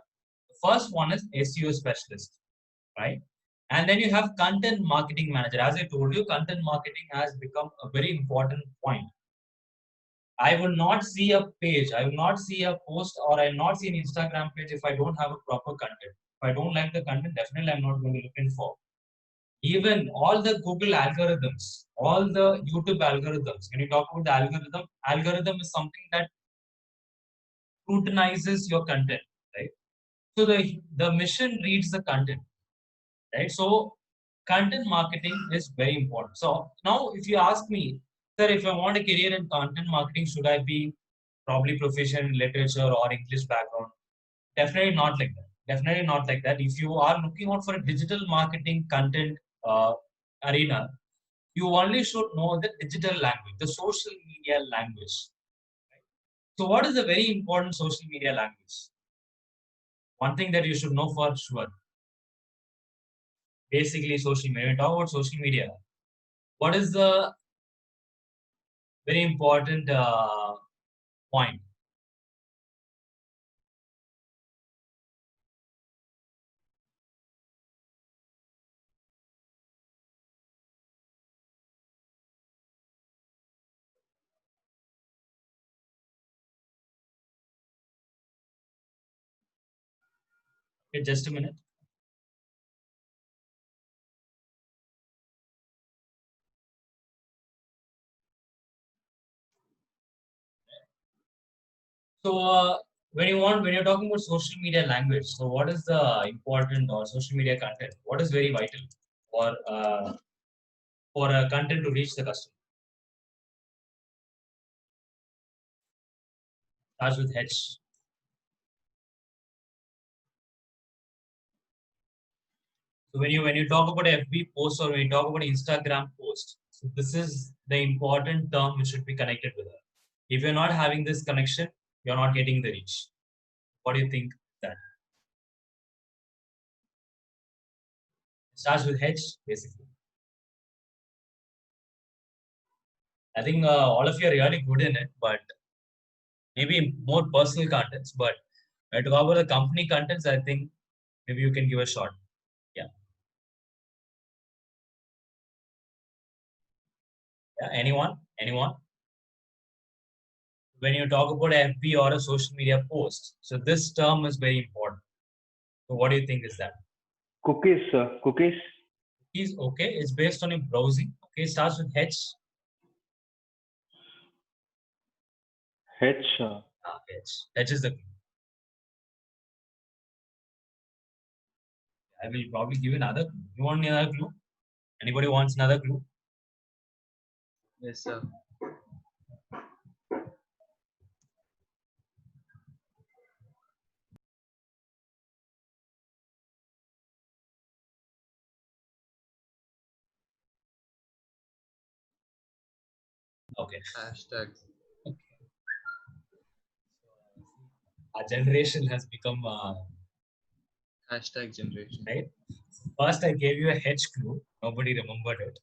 The first one is SEO specialist, right? And then you have content marketing manager. As I told you, content marketing has become a very important point. I will not see a page, I will not see a post, or I will not see an Instagram page if I don't have a proper content. If I don't like the content, definitely I'm not going to look in for. Even all the Google algorithms, all the YouTube algorithms, when you talk about the algorithm is something that scrutinizes your content, right? So the mission reads the content, right? So content marketing is very important. So now if you ask me, sir, if I want a career in content marketing, should I be probably proficient in literature or English background? Definitely not like that. Definitely not like that. If you are looking out for a digital marketing content arena, you only should know the digital language, the social media language. Right? So what is a very important social media language? One thing that you should know for sure. Basically, social media. When we talk about social media, what is the very important point? Okay, just a minute. So when you're talking about social media language, so what is the important or social media content? What is very vital for a content to reach the customer? Starts with H. So when you talk about FB post or when you talk about Instagram post, so this is the important term which should be connected with it. If you're not having this connection, you're not getting the reach. What do you think that? It starts with H, basically. I think all of you are really good in it, but maybe more personal contents. But to talk about the company contents, I think maybe you can give a shot. Yeah. Yeah. Anyone? Anyone? When you talk about FB or a social media post, so this term is very important. So what do you think is that? Cookies, cookies. Is okay. It's based on your browsing. Okay. It starts with H. H. H. H is the. I will probably give another. You want another clue? Anybody wants another clue? Yes, sir. Okay. Hashtags. Our generation has become Hashtag generation. right. First, I gave you a H clue. Nobody remembered it.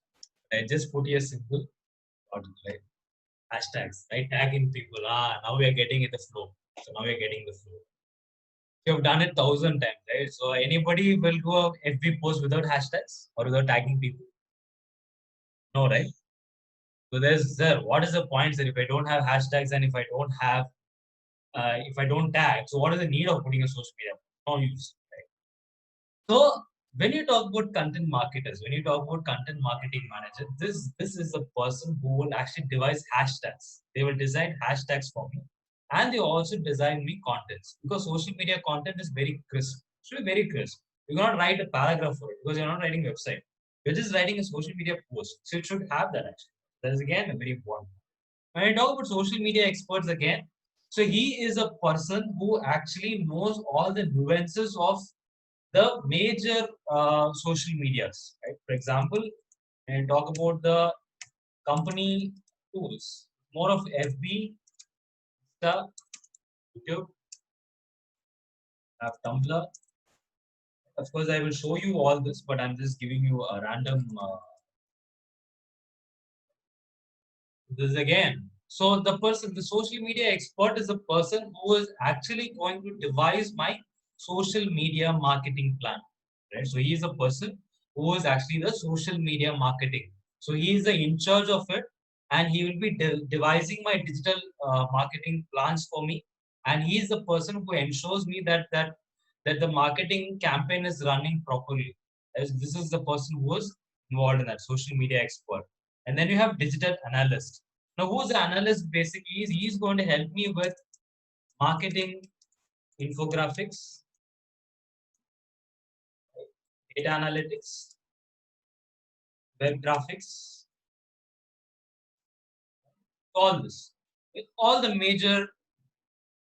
I just put you a simple right? Hashtags, right? Tagging people. Now we are getting in the flow. So now we are getting the flow. You have done it 1,000 times, right? So anybody will do a FB post without hashtags or without tagging people? No, right? So there. What is the point that if I don't have hashtags and if I don't tag, so what is the need of putting a social media? No use. Right? So when you talk about content marketers, when you talk about content marketing manager, this is the person who will actually devise hashtags. They will design hashtags for me, and they also design me contents because social media content is very crisp. It should be very crisp. You cannot write a paragraph for it because you're not writing a website. You're just writing a social media post, so it should have that actually. That is again a very important. When I talk about social media experts again, so he is a person who actually knows all the nuances of the major social medias. Right? For example, when I talk about the company tools, more of FB, Insta, YouTube, have Tumblr. Of course, I will show you all this, but I'm just giving you a random. This again. So the person, the social media expert is a person who is actually going to devise my social media marketing plan. Right. So he is a person who is actually the social media marketing. So he is the in charge of it, and he will be devising my digital marketing plans for me. And he is the person who ensures me that the marketing campaign is running properly. As this is the person who is involved in that social media expert. And then you have digital analyst. Now, who's the analyst basically is he's going to help me with marketing infographics, data analytics, web graphics, all this, with all the major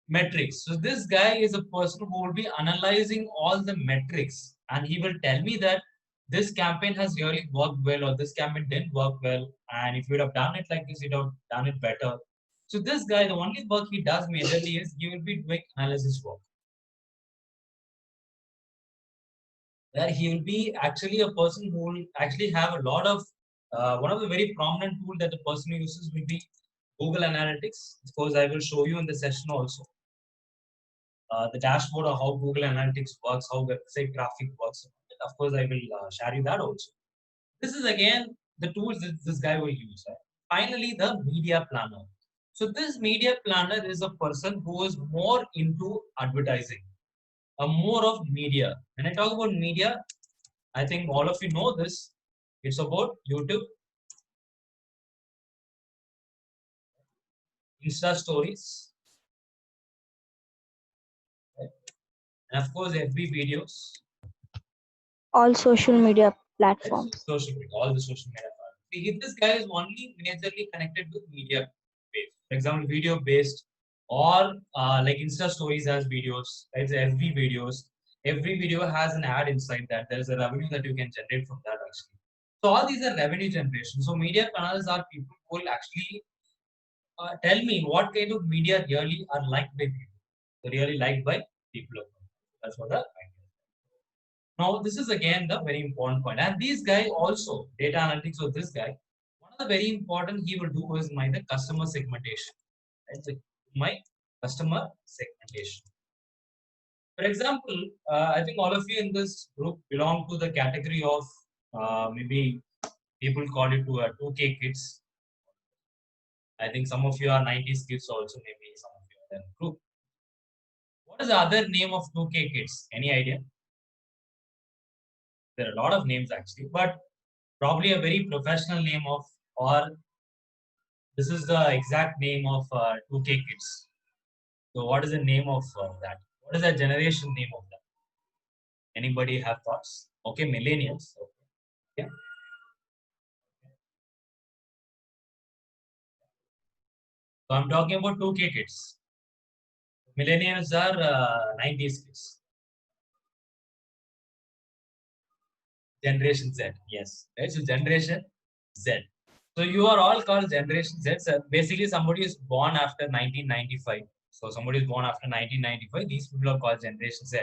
metrics. So this guy is a person who will be analyzing all the metrics and he will tell me that this campaign has really worked well or this campaign didn't work well. And if you would have done it like this, you'd have done it better. So this guy, the only work he does majorly is he will be doing analysis work. Where he will be actually a person who will actually have a lot of one of the very prominent tool that the person uses will be Google Analytics. Of course, I will show you in the session also the dashboard of how Google Analytics works, how website traffic works. Of course, I will share you that also. This is again the tools that this guy will use. Right? Finally, the media planner. So this media planner is a person who is more into advertising, more of media. When I talk about media, I think all of you know this. It's about YouTube, Insta stories, right? And of course FB videos, All social media right? platforms. Social media, all the social media. See, if this guy is only majorly connected with media based, for example, video based, or like Insta stories has videos, right? So FB videos. Every video has an ad inside that. There is a revenue that you can generate from that actually. So all these are revenue generation. So media planners are people who will actually tell me what kind of media really are liked by people. Really liked by people. That's what the idea. Now, this is again the very important point. And this guy also, data analytics of this guy, one of the very important he will do is the customer segmentation. Right? So my customer segmentation. For example, I think all of you in this group belong to the category of maybe people call it to 2K kids. I think some of you are 90s kids also, maybe some of you are in the group. What is the other name of 2K kids? Any idea? There are a lot of names actually, but probably a very professional name of, or this is the exact name of 2K kids. So what is the name of that? What is the generation name of that? Anybody have thoughts? Okay, millennials. Okay. Yeah. So I'm talking about 2K kids. Millennials are 90s kids. Generation Z. Yes. Right. So Generation Z. So you are all called Generation Z. So basically, somebody is born after 1995. So somebody is born after 1995. These people are called Generation Z.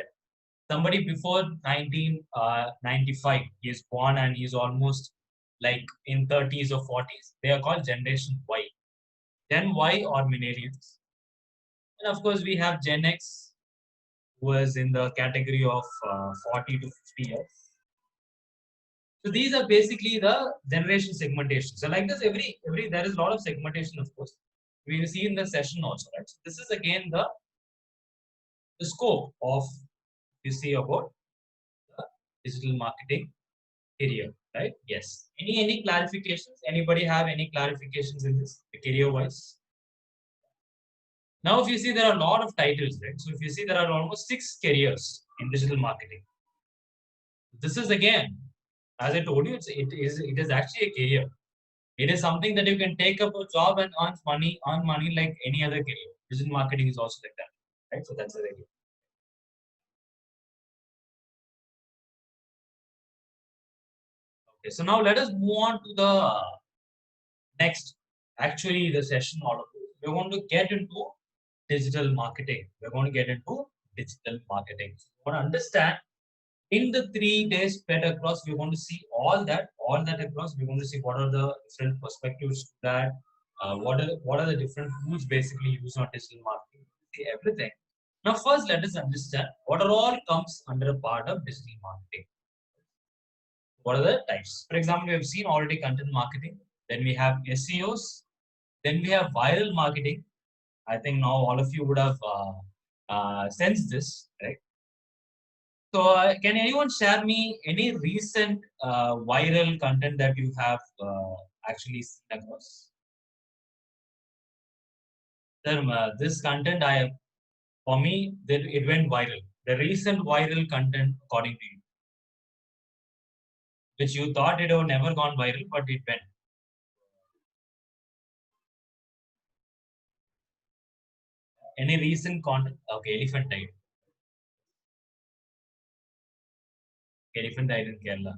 Somebody before 1995, he is born and he is almost like in 30s or 40s. They are called Generation Y. Gen Y or millennials. And of course, we have Gen X, who is in the category of 40 to 50 years. So these are basically the generation segmentation. So like this, every there is a lot of segmentation, of course. We will see in the session also, right? So this is again the scope of you see about the digital marketing career, right? Yes. Any clarifications? Anybody have any clarifications in this career wise? Now, if you see, there are a lot of titles, right? So if you see, there are almost 6 careers in digital marketing. This is again, as I told you, it is actually a career. It is something that you can take up a job and earn money like any other career. Digital marketing is also like that, right? So that's the idea. Okay, so now let us move on to the next, actually the session order. We're going to get into digital marketing. We're going to get into digital marketing. So we want to understand in the 3 days spread across, we're going to see all that across. We're going to see what are the different perspectives to that. What are the different tools basically used on digital marketing? See everything. Now, first, let us understand what are all comes under a part of digital marketing. What are the types? For example, we have seen already content marketing. Then we have SEOs. Then we have viral marketing. I think now all of you would have sensed this, right? So, can anyone share me any recent viral content that you have actually seen across? Sir, this content for me, it went viral. The recent viral content, according to you, which you thought it would never gone viral, but it went. Any recent content? Okay, elephant died. Elephant died in Kerala.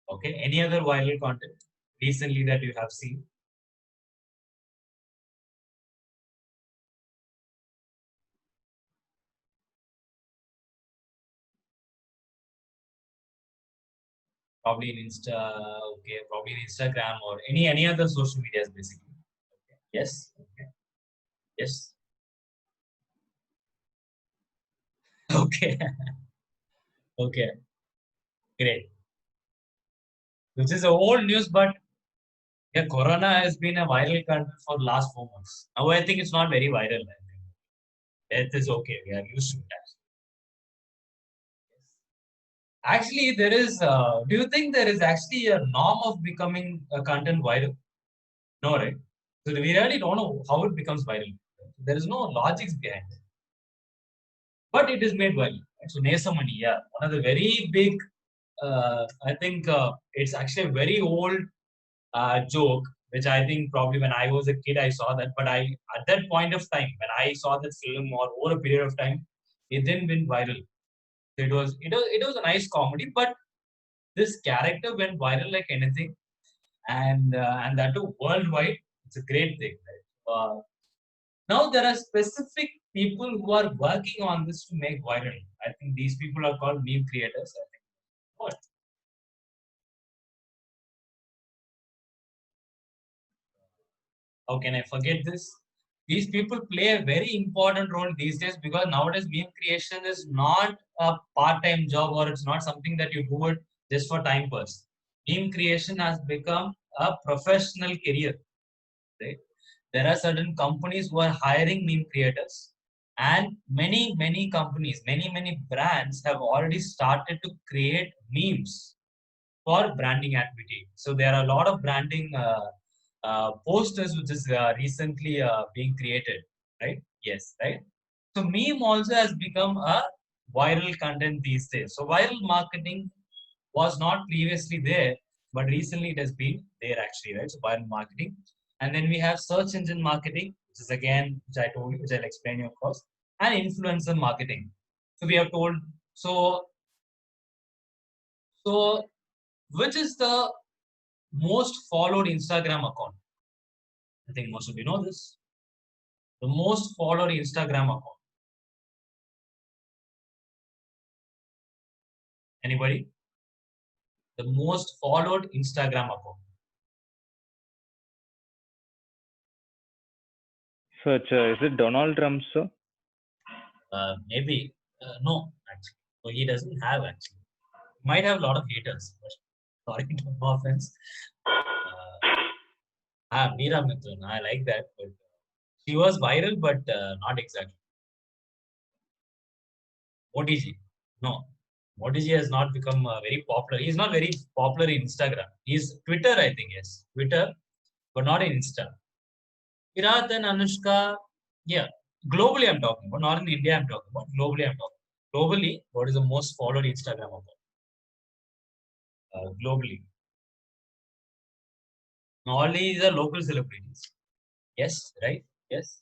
Okay, any other viral content recently that you have seen? Probably in Insta, okay, probably in Instagram or any other social medias basically. Okay. Yes, okay. Yes, okay, okay, great. Which is a old news, but yeah, Corona has been a viral content for the last 4 months. Now I think it's not very viral. I think it is okay. We are used to that. Actually, there is. Do you think there is actually a norm of becoming a content viral? No, right? So we really don't know how it becomes viral. There is no logics behind it, but it is made viral. Right? So Nesamani, yeah, one of the very big. I think it's actually a very old joke, which I think probably when I was a kid I saw that, but I at that point of time when I saw that film or over a period of time, it didn't went viral. It was a nice comedy, but this character went viral like anything, and that too worldwide. It's a great thing. Right? Now there are specific people who are working on this to make viral. I think these people are called meme creators. I think. What? How can I forget this? These people play a very important role these days because nowadays meme creation is not a part-time job or it's not something that you do it just for time pass. Meme creation has become a professional career. Right? There are certain companies who are hiring meme creators, and many companies, many brands have already started to create memes for branding activity. So there are a lot of branding posters which is recently being created, right? Yes, right. So meme also has become a viral content these days. So viral marketing was not previously there, but recently it has been there actually, right? So viral marketing, and then we have search engine marketing, which is again which I told you, which I'll explain you of course, and influencer marketing. So we have told so so which is the most followed Instagram account? I think most of you know this. The most followed Instagram account. Anybody? The most followed Instagram account. So is it Donald Trump, sir? Maybe no, actually. So he doesn't have actually. Might have a lot of haters. Sorry, no offense. Meera Mithun, I like that, but she was viral, but not exactly. Modi ji, no. Modi ji has not become very popular. He's not very popular in Instagram. He's Twitter, I think, yes. Twitter, but not in Insta. Virat and Anushka, yeah. Globally, I'm talking about. Not in India, I'm talking about. Globally, I'm talking. Globally, what is the most followed Instagram account? Globally. All these are local celebrities. Yes, right? Yes.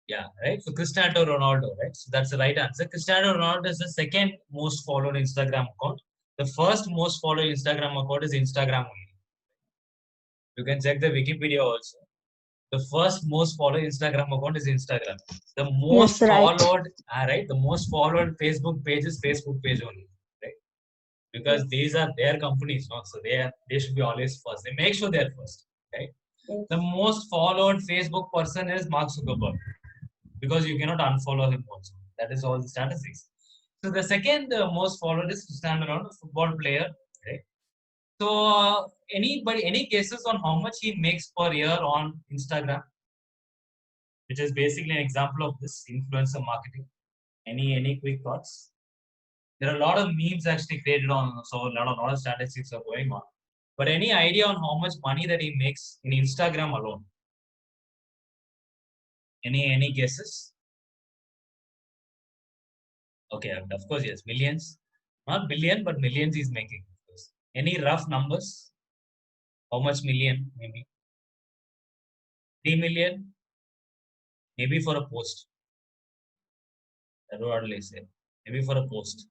Yeah, right. So Cristiano Ronaldo, right? So that's the right answer. Cristiano Ronaldo is the second most followed Instagram account. The first most followed Instagram account is Instagram only. You can check the Wikipedia also. The first most followed Instagram account is Instagram. The most Yes, right. followed, right? The most followed Facebook page is Facebook page only, right? Because Yes. these are their companies, no? So they should be always first. They make sure they're first, right? Yes. The most followed Facebook person is Mark Zuckerberg because you cannot unfollow him also. That is all the statistics. So the second most followed is Cristiano Ronaldo, a football player, right? So any guesses on how much he makes per year on Instagram, which is basically an example of this influencer marketing? Any quick thoughts? There are a lot of memes actually created on, so a lot of statistics are going on. But any idea on how much money that he makes in Instagram alone? Any guesses? Okay, of course, yes, millions. Not billion, but millions he's making. Of course. Any rough numbers? How much million? Maybe 3 million. Maybe for a post. That's what I say. Maybe for a post.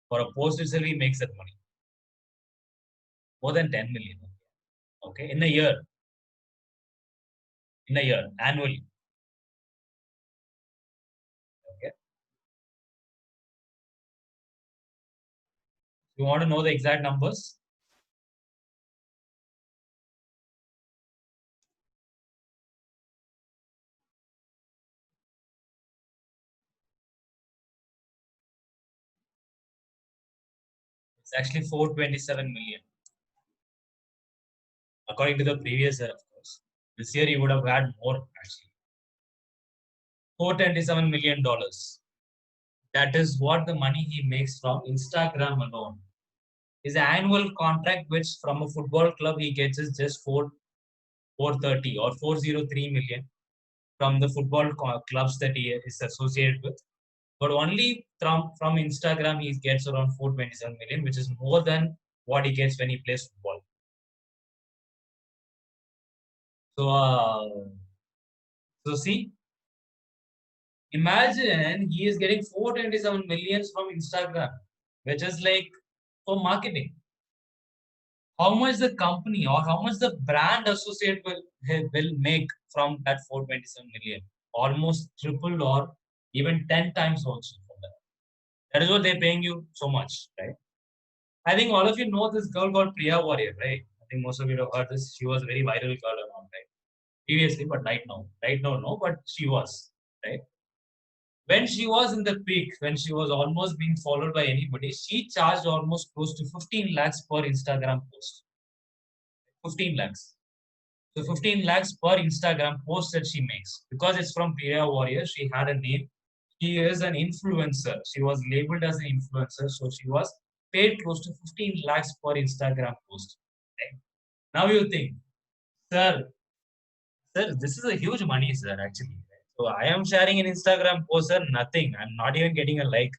For a post itself, he makes that money. More than 10 million. Okay, in a year. In a year, annually. Okay. You want to know the exact numbers? It's actually 427 million. According to the previous year, of course. This year he would have had more actually. $427 million. That is what the money he makes from Instagram alone. His annual contract, which from a football club he gets, is just 430 or 403 million from the football clubs that he is associated with. But only from Instagram he gets around 427 million, which is more than what he gets when he plays football. So see, imagine he is getting 427 millions from Instagram, which is like for marketing. How much the company or how much the brand associate will make from that 427 million? Almost triple or even 10 times also from that. That is what they're paying you so much, right? I think all of you know this girl called Priya Warrior, right? I think most of you have heard this. She was a very viral girl around, right? Previously, but right now, no, but she was, right? When she was in the peak, when she was almost being followed by anybody, she charged almost close to 15 lakhs per Instagram post. 15 lakhs. So 15 lakhs per Instagram post that she makes. Because it's from Priya Warrior, she had a name. She is an influencer. She was labeled as an influencer. So she was paid close to 15 lakhs per Instagram post. Right? Now you think, sir, this is a huge money, sir, actually. So I am sharing an Instagram post, sir, nothing. I'm not even getting a like.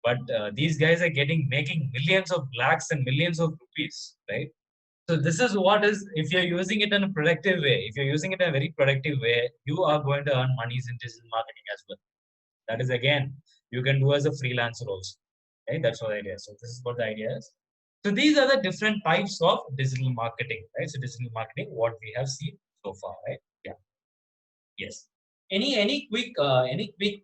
But these guys are making millions of lakhs and millions of rupees, right? So this is what is, if you're using it in a productive way, if you're using it in a very productive way, you are going to earn monies in digital marketing as well. That is again, you can do as a freelancer also. Right? That's what the idea is. So this is what the idea is. So these are the different types of digital marketing, right? So digital marketing, what we have seen so far, right? Yeah. Yes. Any quick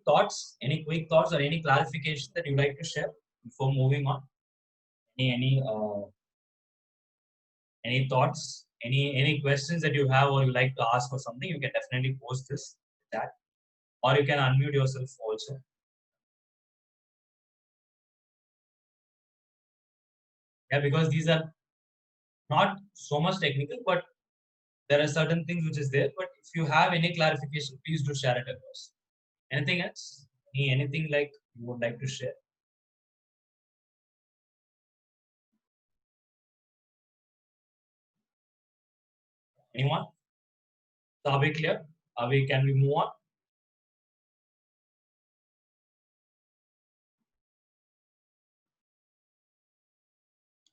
thoughts? Any quick thoughts or any clarification that you like to share before moving on? Any thoughts? Any questions that you have or you like to ask or something? You can definitely post this chat, or you can unmute yourself also. Yeah, because these are not so much technical, but there are certain things which is there. But if you have any clarification, please do share it across. Anything else? Anything like you would like to share? Anyone? So are we clear? Can we move on?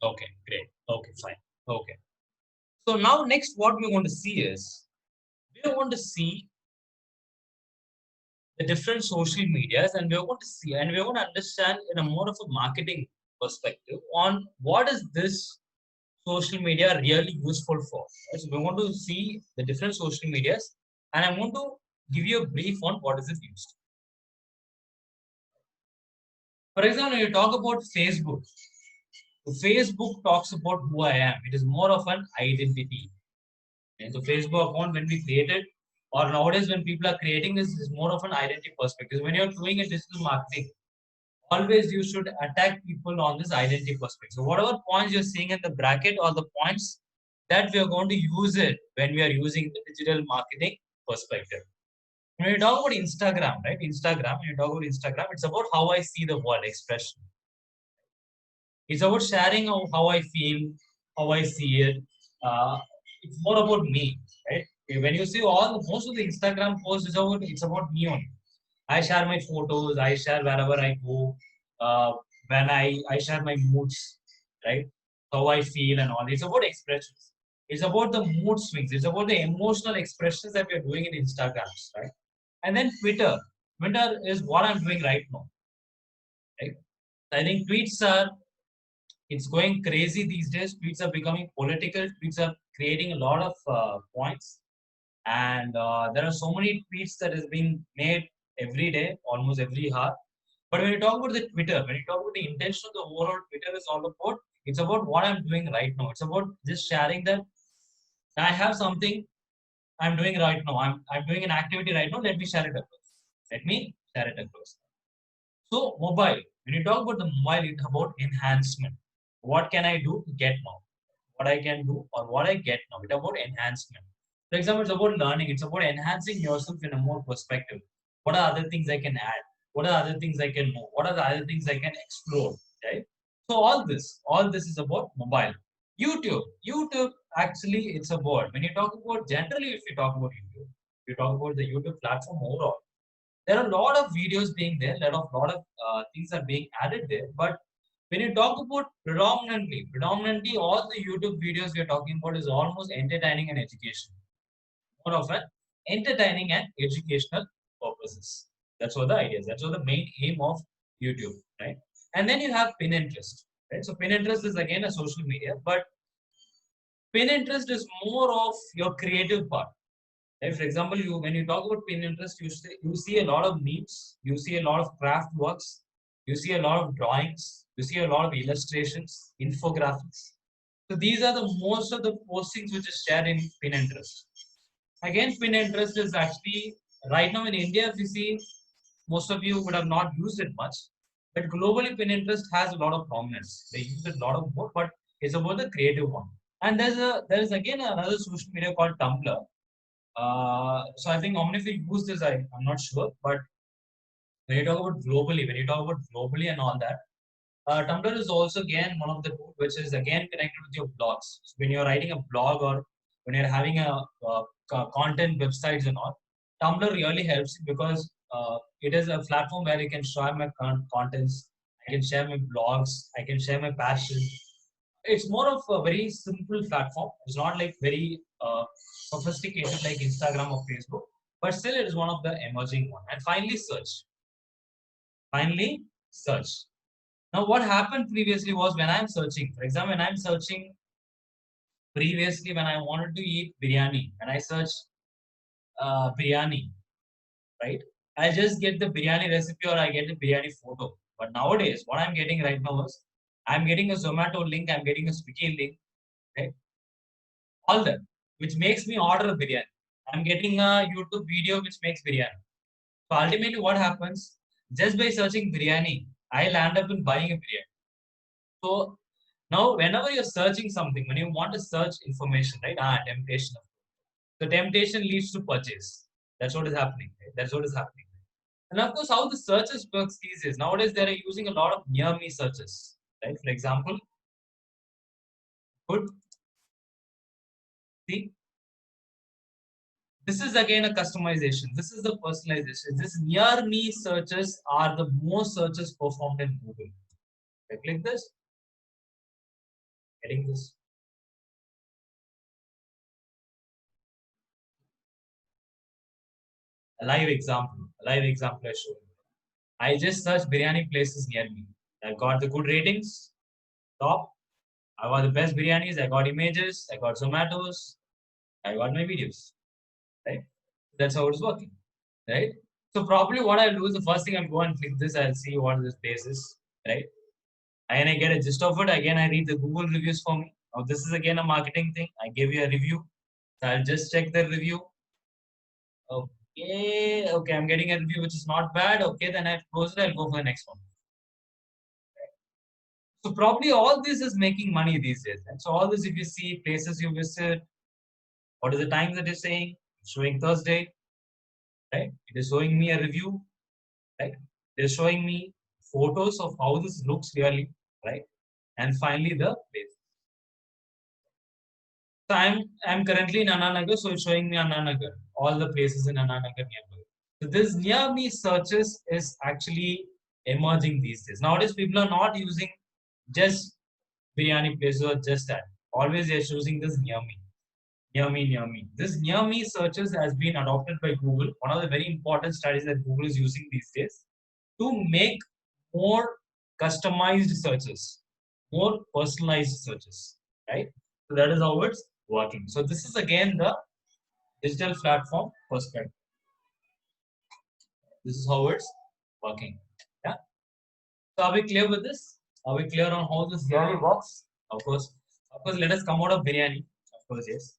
Okay, great. Okay, fine. Okay. So now next what we're going to see is, we are going to see the different social medias, and we're going to see and we're going to understand in a more of a marketing perspective on what is this social media really useful for. Right? So we're going to see the different social medias, and I'm going to give you a brief on what is it used. For example, you talk about Facebook. Facebook talks about who I am. It is more of an identity. And so Facebook account, when we create it, or nowadays when people are creating this, is more of an identity perspective. When you're doing a digital marketing, always you should attack people on this identity perspective. So whatever points you're seeing in the bracket or the points that we are going to use it when we are using the digital marketing perspective. When you talk about Instagram, right? Instagram, when you talk about Instagram, it's about how I see the world expression. It's about sharing how I feel, how I see it. It's more about me, right? When you see most of the Instagram posts, it's about me only. I share my photos. I share wherever I go. Uh, when I share my moods, right? How I feel and all. It's about expressions. It's about the mood swings. It's about the emotional expressions that we're doing in Instagrams, right? And then Twitter. Twitter is what I'm doing right now, right? I think tweets are it's going crazy these days. Tweets are becoming political. Tweets are creating a lot of points, and there are so many tweets that is being made every day, almost every hour. But when you talk about the Twitter, when you talk about the intention of the overall Twitter, is all about it's about what I'm doing right now. It's about just sharing that I have something I'm doing right now. I'm doing an activity right now. Let me share it across. Let me share it across. So mobile. When you talk about the mobile, it's about enhancement. What can I do to get now? What I can do or what I get now. It's about enhancement. For example, it's about learning. It's about enhancing yourself in a more perspective. What are other things I can add? What are other things I can know? What are the other things I can explore? Right. So all this is about mobile. YouTube. YouTube actually it's about when you talk about generally if you talk about YouTube, you talk about the YouTube platform overall. There are a lot of videos being there, lot of things are being added there. But when you talk about predominantly all the YouTube videos we are talking about is almost entertaining and education. More of an entertaining and educational purposes. That's what the idea is. That's what the main aim of YouTube, right? And then you have Pinterest, right? So Pinterest is again a social media, but Pinterest is more of your creative part. Right? For example, you when you talk about Pinterest, you see a lot of memes, you see a lot of craft works, you see a lot of drawings, you see a lot of illustrations, infographics. So these are the most of the postings which is shared in Pinterest. Again, Pinterest is actually right now in India, if you see, most of you would have not used it much. But globally, Pinterest has a lot of prominence. They use it a lot of more, but it's about the creative one. And there is again another social media called Tumblr. So I think how many of you use this, I'm not sure. But when you talk about globally and all that, Tumblr is also again one of the tools which is again connected with your blogs. So when you're writing a blog or when you're having content websites and all, Tumblr really helps because it is a platform where you can share my contents, I can share my blogs, I can share my passion. It's more of a very simple platform. It's not like very sophisticated like Instagram or Facebook, but still it is one of the emerging one. And finally, search. Finally, search. Now, what happened previously was when I'm searching, for example, when I'm searching previously when I wanted to eat biryani, and I search biryani, right? I just get the biryani recipe or I get the biryani photo. But nowadays, what I'm getting right now is I'm getting a Zomato link, I'm getting a Swiggy link, right? All that, which makes me order a biryani. I'm getting a YouTube video which makes biryani. So ultimately, what happens? Just by searching biryani, I land up in buying a biryani. So Now, whenever you're searching something, when you want to search information, right? Temptation. The temptation leads to purchase. That's what is happening. Right? That's what is happening. And of course, how the searches works these days. Nowadays, they are using a lot of near me searches. Right? For example, good. See, this is again a customization. This is the personalization. This near me searches are the most searches performed in Google. I click this, getting this. A live example I show you. I just searched biryani places near me. I got the good ratings, top. I got the best biryanis. I got images. I got Zomatos. I got my videos. Right? That's how it's working. Right? So probably what I'll do is the first thing I'll go and click this. I'll see what this place is. Right? And I get a gist of it. Again, I read the Google reviews for me. Now this is again a marketing thing. I give you a review. So I'll just check the review. Okay, I'm getting a review which is not bad. Okay, then I'll close it. I'll go for the next one. So probably all this is making money these days. And so all this, if you see places you visit, what is the time that is saying? It's showing Thursday, right? It is showing me a review, right? It is showing me photos of how this looks really, right? And finally the place. So I'm currently in Anna Nagar, so it's showing me Anna Nagar, all the places in Anna Nagar nearby. So this near me searches is actually emerging these days. Nowadays, people are not using just biryani places or just that. Always they're choosing this near me. Near me, near me. This near me searches has been adopted by Google. One of the very important studies that Google is using these days to make more customized searches, more personalized searches, right? So that is how it's working. So this is again the digital platform perspective. This is how it's working. Yeah. So are we clear with this? Are we clear on how this really works? Of course, let us come out of biryani. Of course, yes.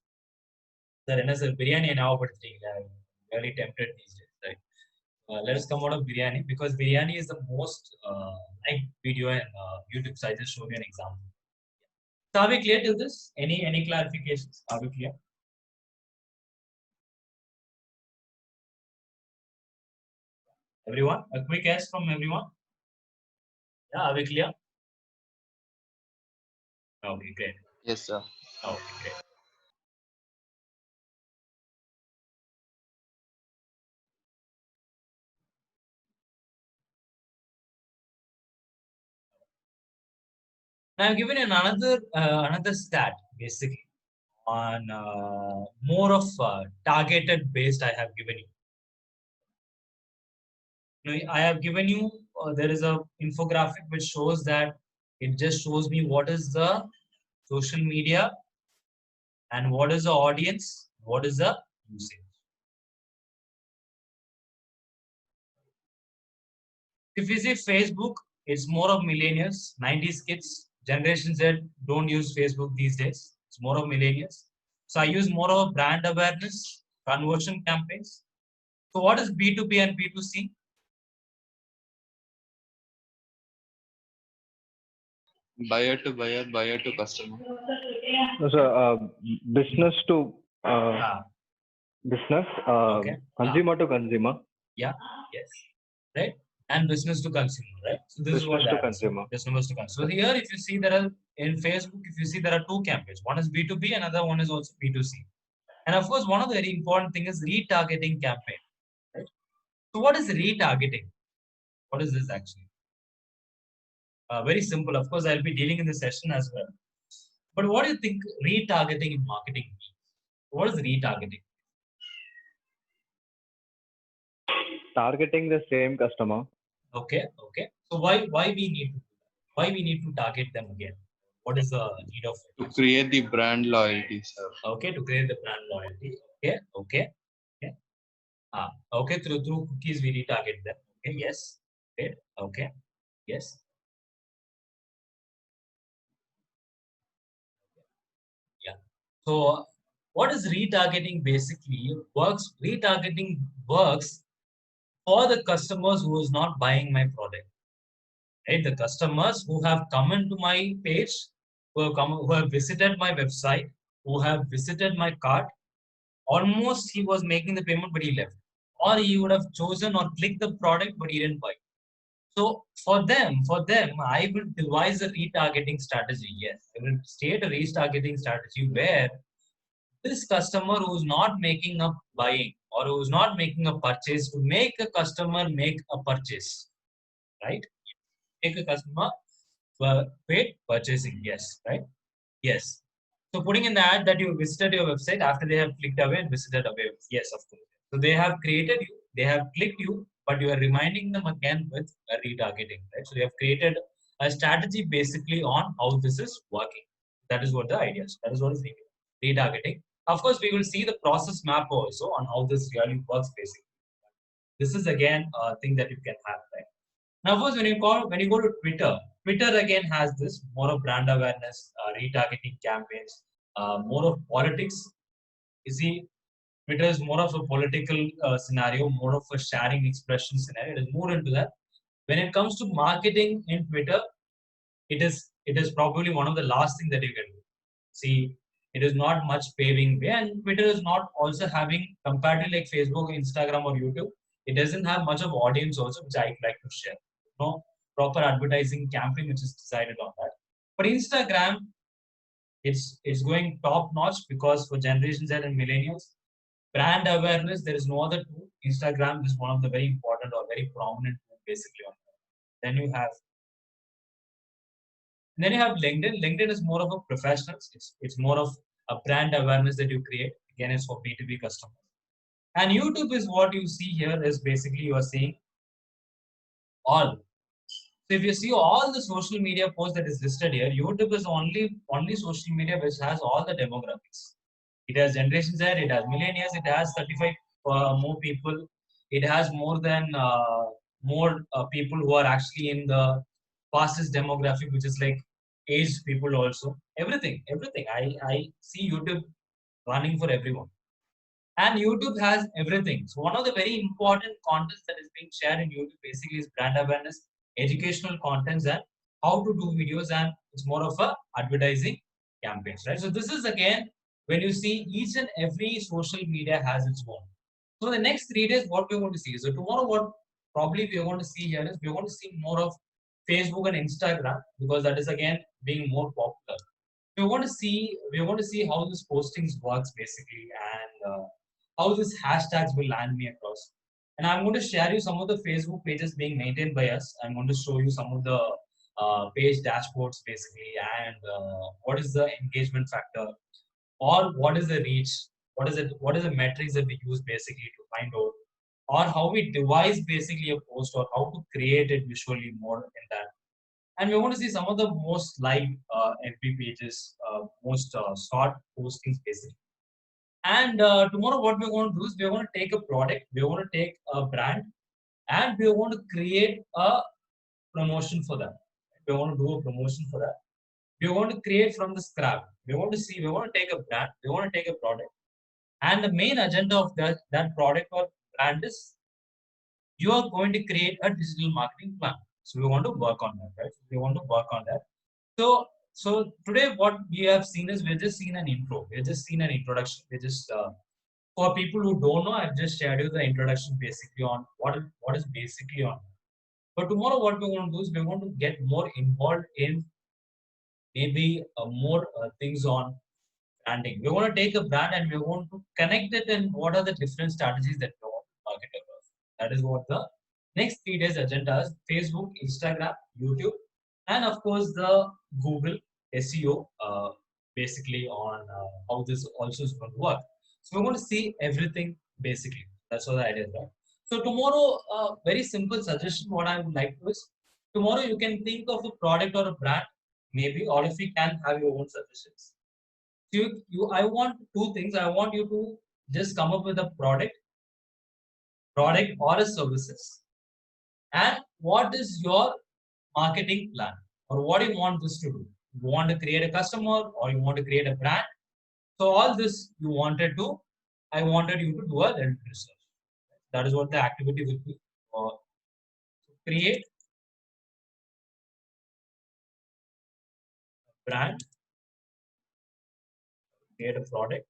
Sir, biryani now, but I'm really tempted these days, right? Let us come out of biryani because biryani is the most liked video in YouTube. So I just showed you an example. So are we clear till this? Any clarifications? Are we clear? Everyone, a quick yes from everyone. Yeah, are we clear? Okay, great. Yes, sir. Okay, great. Now I've given you another stat basically on more of targeted based. I have given you. I have given you, there is a infographic which shows that it just shows me what is the social media and what is the audience, what is the usage. If you see Facebook, it's more of millennials, 90s kids, Generation Z don't use Facebook these days. It's more of millennials. So I use more of brand awareness, conversion campaigns. So what is B2B and B2C? Buyer to buyer, buyer to customer. So, business to business, Okay. consumer to consumer. Yeah, yes, right? And business to consumer, right? So this is what Business to that is. consumer. Business to consumer. So here, if you see there are in Facebook, if you see there are two campaigns. One is B2B, another one is also B2C. And of course, one of the very important thing is retargeting campaign. Right? So what is retargeting? What is this actually? Very simple. Of course, I'll be dealing in this session as well. But what do you think retargeting in marketing means? What is retargeting? Targeting the same customer. Okay. So why we need to target them again? What is the need of it? To create the brand loyalty, sir. Okay, to create the brand loyalty. Okay. Okay, through cookies we retarget them. Okay, yes. Great. Okay. Yes. Yeah. So what is retargeting basically works? Retargeting works for the customers who is not buying my product. Right? The customers who have come into my page who have visited my website, who have visited my cart. Almost he was making the payment, but he left. Or he would have chosen or clicked the product, but he didn't buy. So for them, I will devise a retargeting strategy. Yes, I will state a retargeting strategy where this customer who's not making a buying or who's not making a purchase to make a customer make a purchase, right? Make a customer paid purchasing. Yes, right? Yes. So putting in the ad that you visited your website after they have clicked away and visited away. Yes, of course. So they have created you, they have clicked you, but you are reminding them again with a retargeting, right? So they have created a strategy basically on how this is working. That is what the idea is. That is what is the retargeting. Of course, we will see the process map also on how this really works basically. This is again a thing that you can have, right? Now, of course, when you go to Twitter, Twitter again has this more of brand awareness, retargeting campaigns, more of politics. You see, Twitter is more of a political scenario, more of a sharing expression scenario. It is more into that. When it comes to marketing in Twitter, it is probably one of the last things that you can do. See, it is not much paving way, and Twitter is not also having compared to like Facebook, Instagram, or YouTube. It doesn't have much of audience also, which I'd like to share. No proper advertising campaign which is decided on that. But Instagram, it's going top notch because for Generation Z and millennials, brand awareness there is no other tool. Instagram is one of the very important or very prominent tool basically on that. Then you have LinkedIn. LinkedIn is more of a professionals. It's more of a brand awareness that you create. Again, it's for B2B customers. And YouTube is what you see here is basically you are seeing all. So if you see all the social media posts that is listed here, YouTube is only social media which has all the demographics. It has Generation Z, it has millennials, it has 35 more people. It has more people who are actually in the fastest demographic, which is like aged people also. Everything. I see YouTube running for everyone. And YouTube has everything. So one of the very important contents that is being shared in YouTube basically is brand awareness, educational contents, and how to do videos, and it's more of a advertising campaigns, right? So this is again when you see each and every social media has its own. So the next 3 days, what we're going to see. So tomorrow, what probably we're going to see here is we're going to see more of Facebook and Instagram because that is again being more popular. We're going to see how this postings works basically, and how this hashtags will land me across. And I'm going to share you some of the Facebook pages being maintained by us. I'm going to show you some of the page dashboards basically, and what is the engagement factor, or what is the reach, what is the metrics that we use basically to find out, or how we devise basically a post, or how to create it visually more in that. And we're going to see some of the most liked FB pages, most short postings basically. And tomorrow, what we're going to do is we're going to take a product, we're going to take a brand, and we're going to create a promotion for that. We're going to do a promotion for that. We're going to create from the scrap. We're going to take a brand, we're going to take a product, and the main agenda of that product or brand is you are going to create a digital marketing plan. So we want to work on that, right? We want to work on that. So today what we have seen is we've just seen an intro. We've just seen an introduction. We just for people who don't know, I've just shared you the introduction basically on what is basically on. But tomorrow what we're going to do is we're going to get more involved in maybe more things on branding. We're going to take a brand and we're going to connect it and what are the different strategies that we want to target across. That is what the next 3 days agenda is: Facebook, Instagram, YouTube, and of course the Google SEO, basically on how this also is going to work. So we're going to see everything basically. That's what the idea is, right? So tomorrow, very simple suggestion. What I would like to is tomorrow you can think of a product or a brand, maybe, or if you can have your own suggestions. So I want two things. I want you to just come up with a product or a services, and what is your marketing plan, or what do you want this to do? You want to create a customer, or you want to create a brand? So all this I wanted you to do a little research. That is what the activity will be. Create a brand create a product.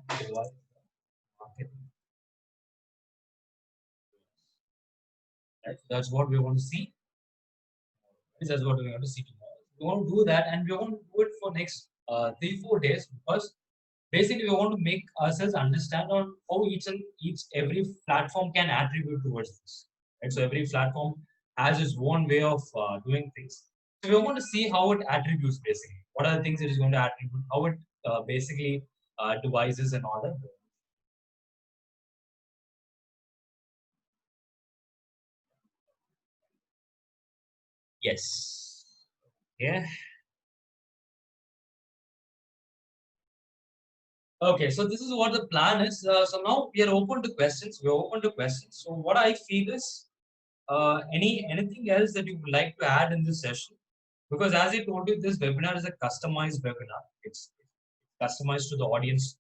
And devise marketing. Right? That's what we want to see. That's what we want to see tomorrow. We want to do that, and we want to do it for next 3-4 days, because basically we want to make ourselves understand on how each every platform can attribute towards this. Right? So every platform has its own way of doing things. So we want to see how it attributes basically. What are the things it is going to attribute? How it basically devices and all that. Yes. Yeah. Okay, so this is what the plan is. So now we are open to questions. We're open to questions. So what I feel is, anything else that you would like to add in this session? Because as I told you, this webinar is a customized webinar. It's customized to the audience.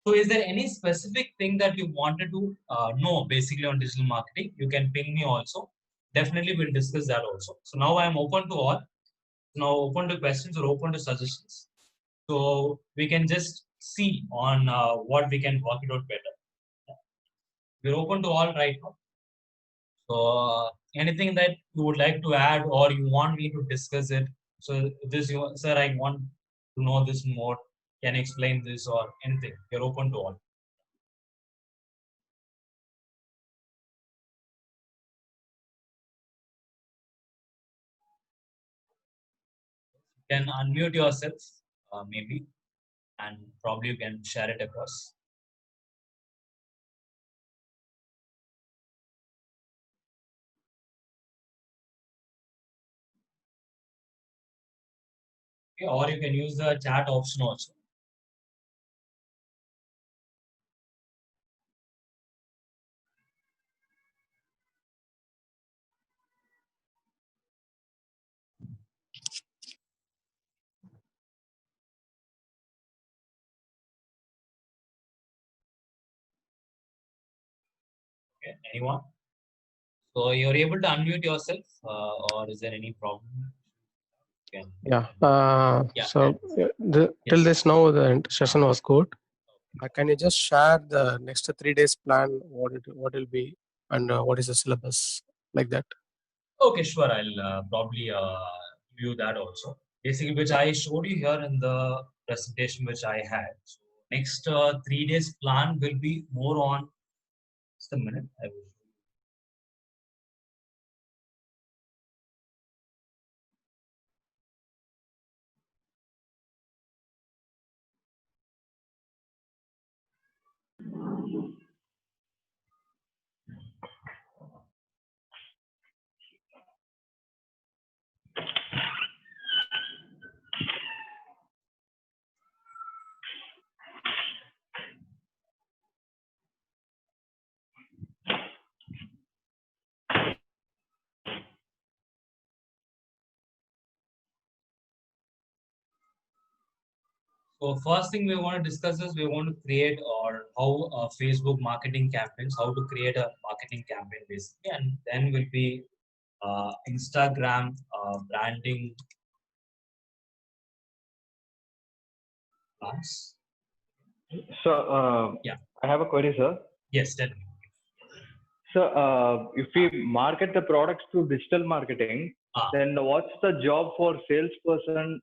So is there any specific thing that you wanted to know basically on digital marketing? You can ping me also. Definitely we'll discuss that also. So now I'm open to all. Now open to questions or open to suggestions. So we can just see on what we can work it out better. We're open to all right now. So anything that you would like to add or you want me to discuss it. So this, sir, I want to know this more. Can you explain this or anything? We're open to all. You can unmute yourself, maybe, and probably you can share it across. Okay, or you can use the chat option also. Okay, anyone? So you're able to unmute yourself, or is there any problem? Okay. Yeah. Yeah, So till this now the session was good. Can you just share the next 3 days plan? What will be and what is the syllabus like that? Okay, sure. I'll probably view that also. Basically, which I showed you here in the presentation which I had. So next 3 days plan will be more on. Just a minute. I will. So first thing we want to discuss is we want to create or how Facebook marketing campaigns, how to create a marketing campaign basically, and then will be Instagram branding plans. So Yeah. I have a query, sir. Yes, tell me. So if we market the products through digital marketing, then what's the job for salesperson?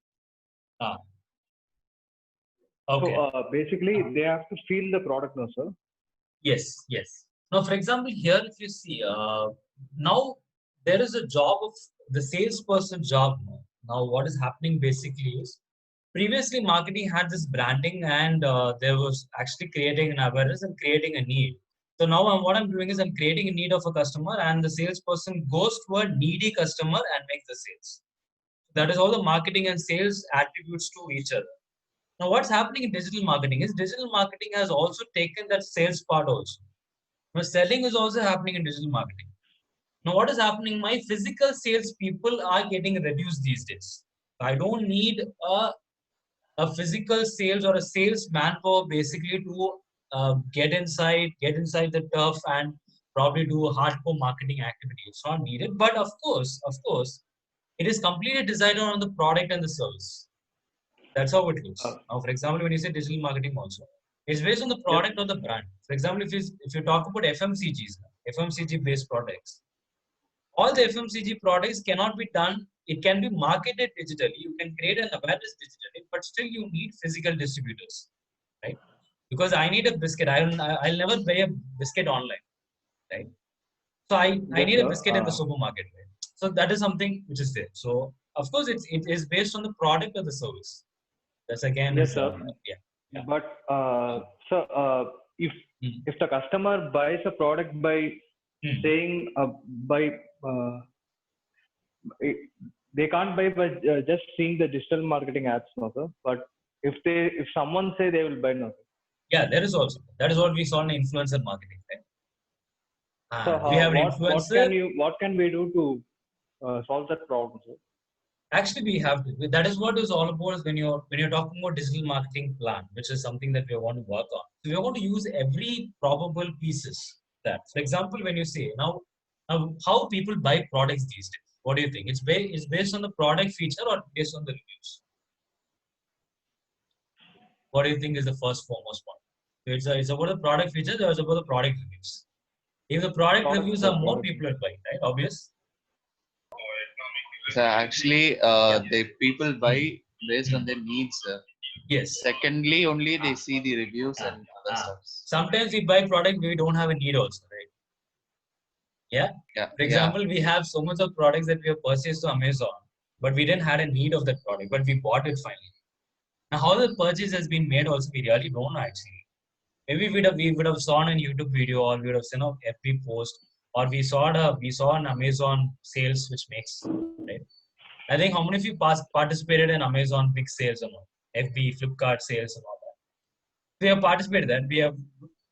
Okay. So basically, they have to feel the product, no, sir? Yes, yes. Now, for example, here if you see, now there is a job of the salesperson job now. Now, what is happening basically is previously marketing had this branding and there was actually creating an awareness and creating a need. So now what I'm doing is I'm creating a need of a customer and the salesperson goes to a needy customer and makes the sales. That is all the marketing and sales attributes to each other. Now, what's happening in digital marketing is digital marketing has also taken that sales part also. Now, selling is also happening in digital marketing. Now, what is happening? My physical sales people are getting reduced these days. I don't need a physical sales or a sales manpower basically to get inside the turf and probably do a hardcore marketing activity. It's not needed, but of course, it is completely decided on the product and the service. That's how it looks. Now, for example, when you say digital marketing also, it's based on the product or the brand. For example, if you talk about FMCGs, FMCG based products, all the FMCG products cannot be done. It can be marketed digitally. You can create an awareness digitally, but still you need physical distributors, right? Because I need a biscuit. I'll never buy a biscuit online, right? So I need a biscuit in the supermarket, right? So that is something which is there. So of course it is based on the product or the service. That's again. Yes, sir. Yeah. But if if the customer buys a product by saying they can't buy by just seeing the digital marketing ads, no sir. But if someone say they will buy, no sir. Yeah, there is also that is what we saw in influencer marketing, right? So we have an influencer. what can we do to solve that problem, sir? Actually, we have to. That is what is all about when you're talking about digital marketing plan, which is something that we want to work on. So we want to use every probable pieces. That, for example, when you say now how people buy products these days, what do you think? It's based on the product feature or based on the reviews? What do you think is the first foremost point? So it's about the product features or it's about the product reviews? If the product reviews are more, people are buying, right? Obvious. So actually, the people buy based on their needs. Yes. Secondly, only they see the reviews and other stuff. Sometimes we buy product we don't have a need also, right? Yeah. For example, we have so much of products that we have purchased to Amazon, but we didn't have a need of that product, but we bought it finally. Now, how the purchase has been made also, we really don't know actually. Maybe we would have saw a YouTube video, or we would have seen an FB post, or we saw an Amazon sales which makes, right? I think how many of you participated in Amazon big sales or not? FB, Flipkart sales and all that. We have participated in that. We have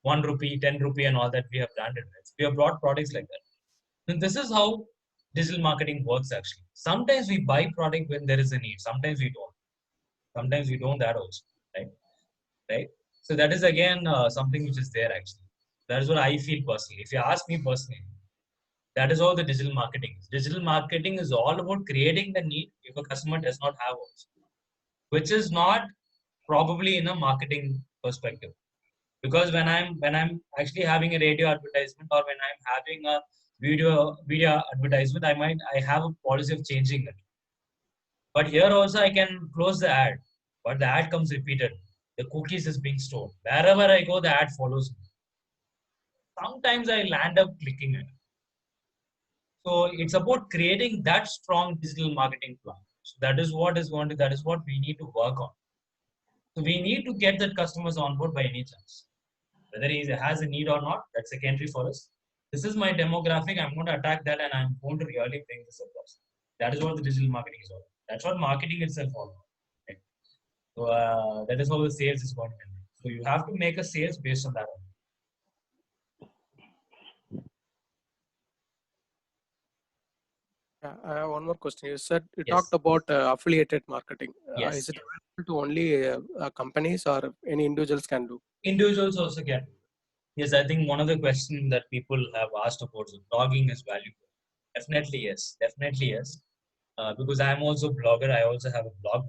1 rupee, 10 rupee and all that we have branded with. We have brought products like that. And this is how digital marketing works actually. Sometimes we buy product when there is a need. Sometimes we don't. Sometimes we don't that also, right? So that is again something which is there actually. That is what I feel personally. If you ask me personally, that is all the digital marketing is. Digital marketing is all about creating the need if a customer does not have also, which is not probably in a marketing perspective. Because when I'm actually having a radio advertisement or when I'm having a video advertisement, I have a policy of changing it. But here also I can close the ad, but the ad comes repeated. The cookies is being stored. Wherever I go, the ad follows me. Sometimes I land up clicking it. So it's about creating that strong digital marketing plan. So that is what we need to work on. So we need to get that customers on board by any chance. Whether he has a need or not, that's secondary for us. This is my demographic. I'm going to attack that and I'm going to really bring this across. That is what the digital marketing is all about. That's what marketing itself all about. Right? So that is how the sales is going to be. So you have to make a sales based on that. I have one more question. You said you talked about affiliated marketing. Is it available to only companies or any individuals can do? Individuals also can. Yes, I think one of the questions that people have asked about is blogging is valuable. Definitely yes. Definitely yes. Because I'm also a blogger. I also have a blog.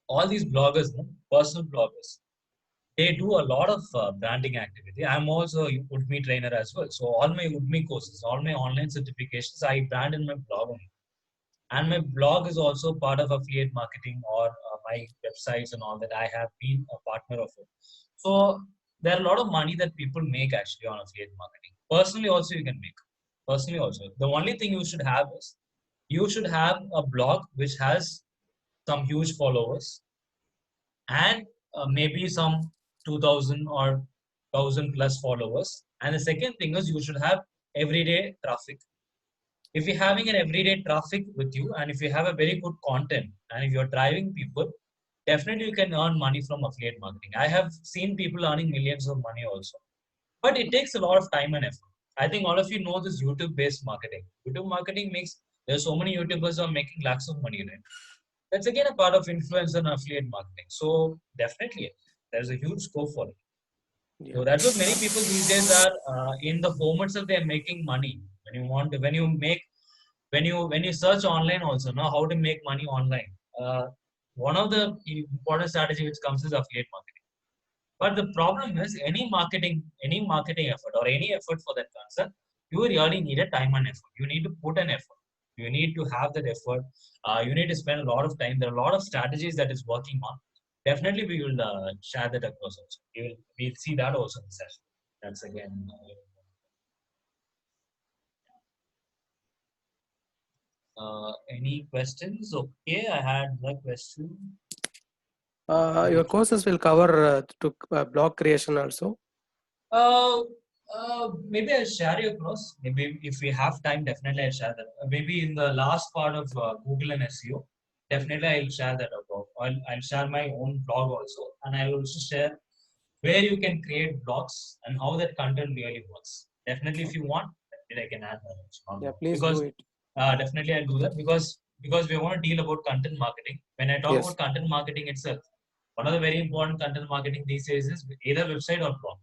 All these bloggers, personal bloggers, they do a lot of branding activity. I'm also a Udemy trainer as well. So all my Udemy courses, all my online certifications, I brand in my blog only. And my blog is also part of affiliate marketing or my websites and all that. I have been a partner of it. So there are a lot of money that people make actually on affiliate marketing. Personally also you can make. Personally also. The only thing you should have is, you should have a blog which has some huge followers and maybe some 2000 or 1000 plus followers. And the second thing is you should have everyday traffic. If you're having an everyday traffic with you and if you have a very good content and if you're driving people, definitely you can earn money from affiliate marketing. I have seen people earning millions of money also. But it takes a lot of time and effort. I think all of you know this YouTube based marketing. YouTube marketing makes, there's so many YouTubers are making lakhs of money in it. That's again a part of influencer and affiliate marketing. So definitely there's a huge scope for it. So that's what many people these days are in the home itself. They are making money. When you search online also, know how to make money online. One of the important strategy which comes is affiliate marketing. But the problem is any marketing effort or any effort for that concern, you really need a time and effort. You need to put an effort. You need to have that effort. You need to spend a lot of time. There are a lot of strategies that is working on. Definitely, we will share that across also. We'll see that also in the session. That's again. Any questions? Okay, I had one question. Your courses will cover blog creation also. Maybe I'll share you across. Maybe if we have time, definitely I'll share that. Maybe in the last part of Google and SEO, definitely I'll share that across. I'll share my own blog also, and I'll also share where you can create blogs and how that content really works. Definitely, if you want, I can add that also. Yeah, please because, do it. Definitely I'll do that because we want to deal about content marketing. When I talk about content marketing itself, one of the very important content marketing these days is either website or blog.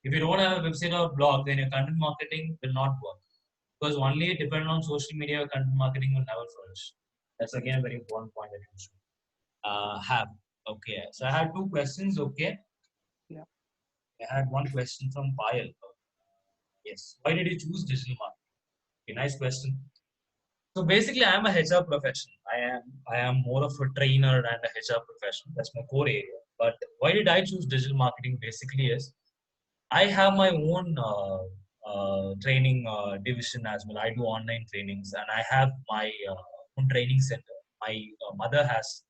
If you don't have a website or blog, then your content marketing will not work. Because only depending on social media, your content marketing will never flourish. That's again a very important point that you should have. Okay, so I had two questions. Okay. Yeah. I had one question from Payal. Yes. Why did you choose digital marketing? Okay, nice question. So basically, I am a HR professional. I am more of a trainer and a HR professional. That's my core area. But why did I choose digital marketing? Basically, is I have my own training division as well. I do online trainings, and I have my own training center. My mother has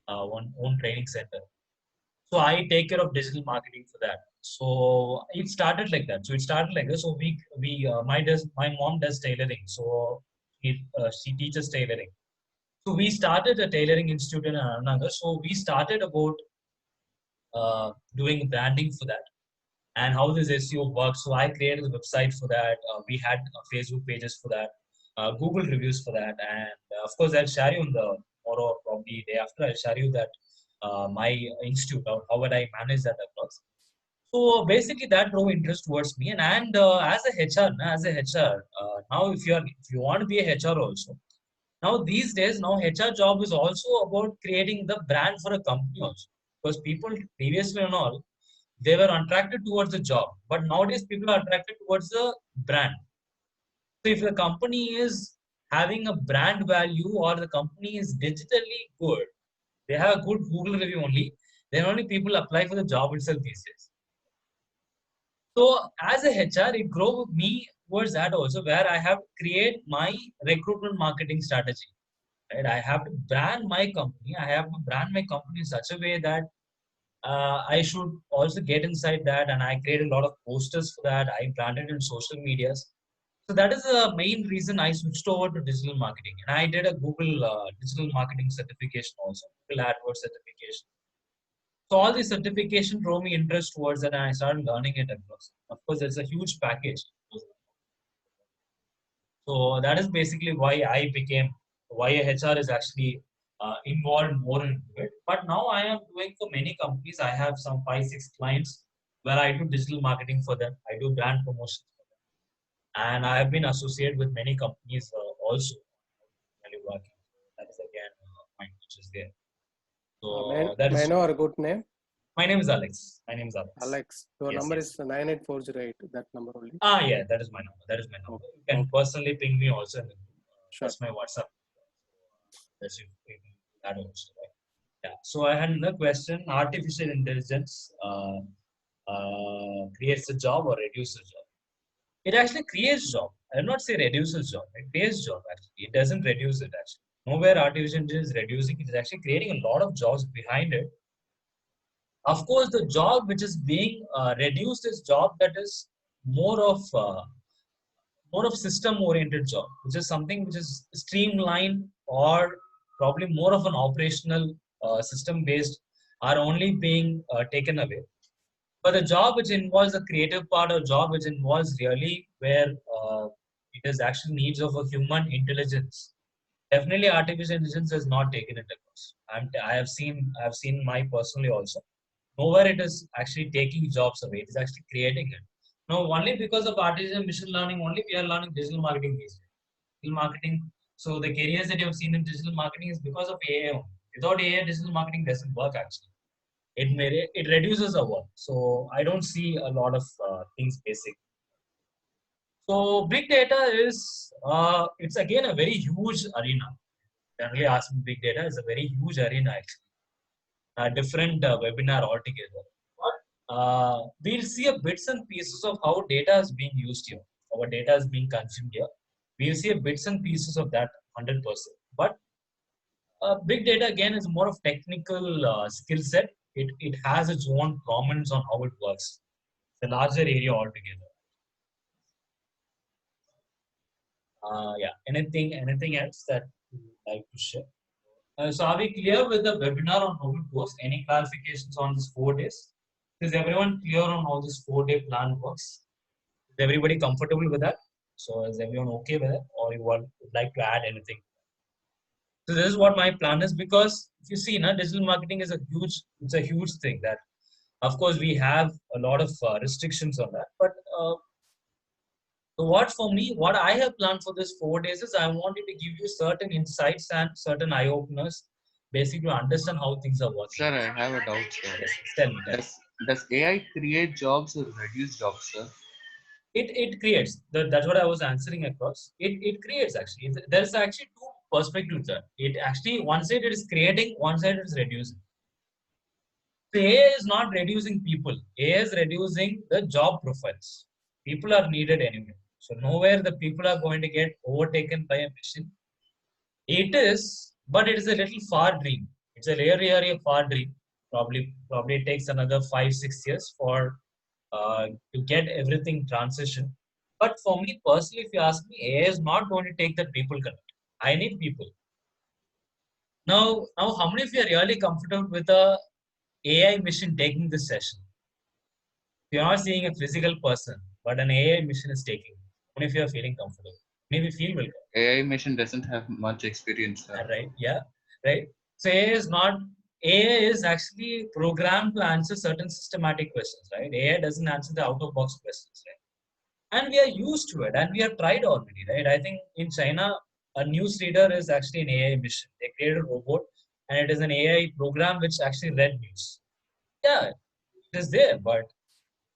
one own training center, so I take care of digital marketing for that. So it started like that. So it started like this. So my mom does tailoring, so she teaches tailoring. So we started a tailoring institute in Annagar. So we started about doing branding for that and how this SEO works. So I created a website for that. We had Facebook pages for that, Google reviews for that, and of course I'll share you in the tomorrow, probably day after. I'll share you that my institute, how would I manage that across. So basically that drove interest towards me, and as a HR, now if you want to be a HR also. Now these days, HR job is also about creating the brand for a company also, because people previously and all, they were attracted towards the job, but nowadays people are attracted towards the brand. So if the company is having a brand value or the company is digitally good, they have a good Google review only, then only people apply for the job itself these days. So as a HR, it drove me towards that also, where I have to create my recruitment marketing strategy. Right? I have to brand my company. I have to brand my company in such a way that I should also get inside that, and I created a lot of posters for that. I branded in social medias. So that is the main reason I switched over to digital marketing, and I did a Google digital marketing certification also, Google AdWords certification. So all the certification drove me interest towards that, and I started learning it across. Of course, it's a huge package. So that is basically why a HR is actually involved more into it. But now I am doing for many companies. I have some 5-6 clients where I do digital marketing for them. I do brand promotions for them, and I have been associated with many companies also. Working. That is again my which is there. So that is. May I know a good name? My name is Alex. Alex. Your number is 98408. That number only. Yeah, that is my number. Okay. You can personally ping me also. Sure. That's my WhatsApp. That's that also. Right? Yeah. So I had another question. Artificial intelligence creates a job or reduces a job? It actually creates job. I will not say reduces job. It creates job actually. It doesn't reduce it actually. Nowhere artificial intelligence is reducing. It is actually creating a lot of jobs behind it. Of course, the job which is being reduced is job that is more of system-oriented job, which is something which is streamlined or probably more of an operational system-based, are only being taken away. But the job which involves the creative part, or job which involves really where it is actually needs of a human intelligence, definitely artificial intelligence has not taken it across. And I have seen my personally also. nowhere it is actually taking jobs away. It is actually creating it. Now, only because of artificial machine learning, only we are learning digital marketing these days. Digital marketing. So the careers that you have seen in digital marketing is because of AI only. Without AI, digital marketing doesn't work actually. It reduces our work. So I don't see a lot of things basic. So big data is it's again a very huge arena. Generally asking big data is a very huge arena actually. A different webinar altogether. But we'll see a bits and pieces of how data is being used here. Our data is being consumed here. We'll see a bits and pieces of that 100%. But big data again is more of technical skill set. It has its own prominence on how it works. It's a larger area altogether. Yeah. Anything else that you would like to share? So are we clear with the webinar on how it goes? Any clarifications on this 4 days? Is everyone clear on how this 4-day plan works? Is everybody comfortable with that? So is everyone okay with it, or you would like to add anything? So this is what my plan is, because if you see, digital marketing is it's a huge thing that, of course, we have a lot of restrictions on that. But so what I have planned for this 4 days is I wanted to give you certain insights and certain eye openers, basically to understand how things are working. Sir, I have a doubt, sir. Yes, tell me. Does AI create jobs or reduce jobs, sir? It creates. That's what I was answering across. It creates actually. There's actually two perspectives there. It actually, one side it is creating, one side it is reducing. So AI is not reducing people. AI is reducing the job profiles. People are needed anyway. So nowhere the people are going to get overtaken by a machine. It is, but it is a little far dream. It's a really far dream. Probably it takes another 5-6 years for to get everything transition. But for me personally, if you ask me, AI is not going to take that people connect. I need people. Now, how many of you are really comfortable with a AI machine taking this session? You're not seeing a physical person, but an AI machine is taking. How many of you are feeling comfortable? Maybe feel welcome. AI machine doesn't have much experience, sir. Right? Yeah. Right. So AI is actually programmed to answer certain systematic questions, right? AI doesn't answer the out-of-box questions, right? And we are used to it, and we have tried already, right? I think in China, a newsreader is actually an AI mission. They created a robot, and it is an AI program which actually read news. Yeah, it is there, but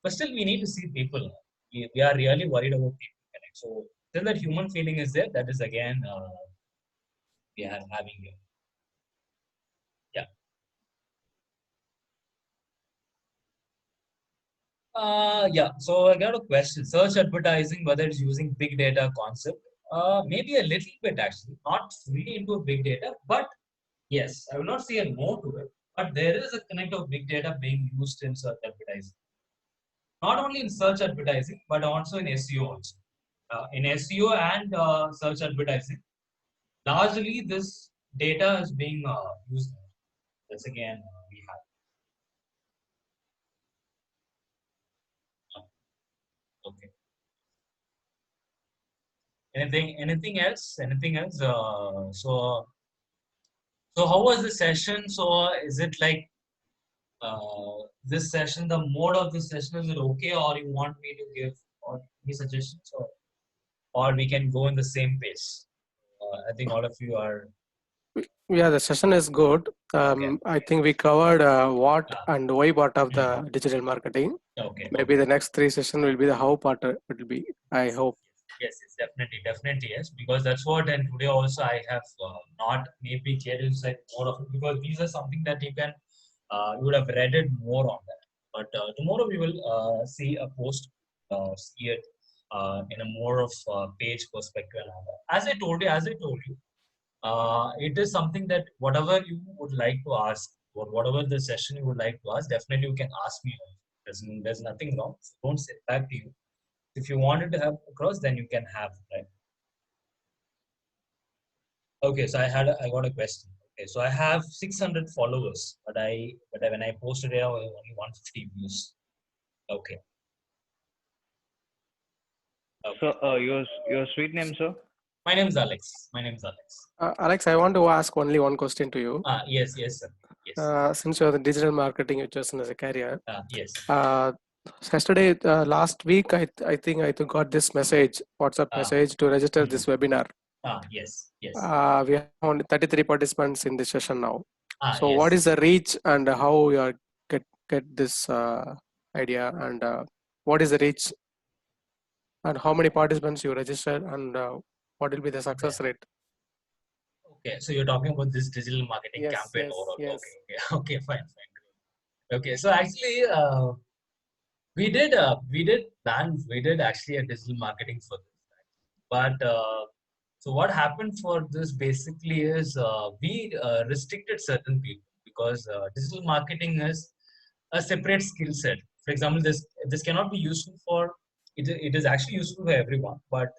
still we need to see people. We are really worried about people connect. So till that human feeling is there, that is again we are having here. Yeah. Yeah. So I got a question. Search advertising, whether it's using big data concept, maybe a little bit actually, not fully into big data, but yes, I will not say a no to it. But there is a connect of big data being used in search advertising. Not only in search advertising, but also in SEO also. In SEO and search advertising, largely this data is being used. That's again we have. Okay. Anything else? Anything else? So how was the session? So is it like this session, the mode of this session, is it okay, or you want me to give or any suggestions, or we can go in the same pace? I think all of you are. Yeah, the session is good. Okay. I think we covered what and why part of the digital marketing. Okay. Maybe the next 3 session will be the how part will be. I hope. Yes, definitely yes. Because that's what, and today also I have not maybe cleared inside more of it, because these are something that you would have read it more on that. But tomorrow we will see a post, see it in a more of page perspective and all that. As I told you, it is something that whatever you would like to ask, or whatever the session you would like to ask, definitely you can ask me. There's nothing wrong. Don't sit back to you. If you wanted to have across, then you can have, right? Okay, so I got a question. Okay, so I have 600 followers, but when I posted it, I only 150 views. Okay. So your street name, sir? My name is Alex. My name is Alex. Alex, I want to ask only one question to you. Yes, sir. Yes. Since you're the digital marketing you chosen as a career. Yes. Yesterday, last week, I think I got this message, WhatsApp message to register this webinar. Yes. We have only 33 participants in this session now. So yes. what is the reach and how you are get this idea, and what is the reach and how many participants you registered, and what will be the success rate? Okay, so you're talking about this digital marketing campaign overall. Yes. Okay, fine. Okay, so actually, we did actually a digital marketing for this, but so what happened for this basically is we restricted certain people because digital marketing is a separate skill set. For example, this cannot be useful for it is actually useful for everyone, but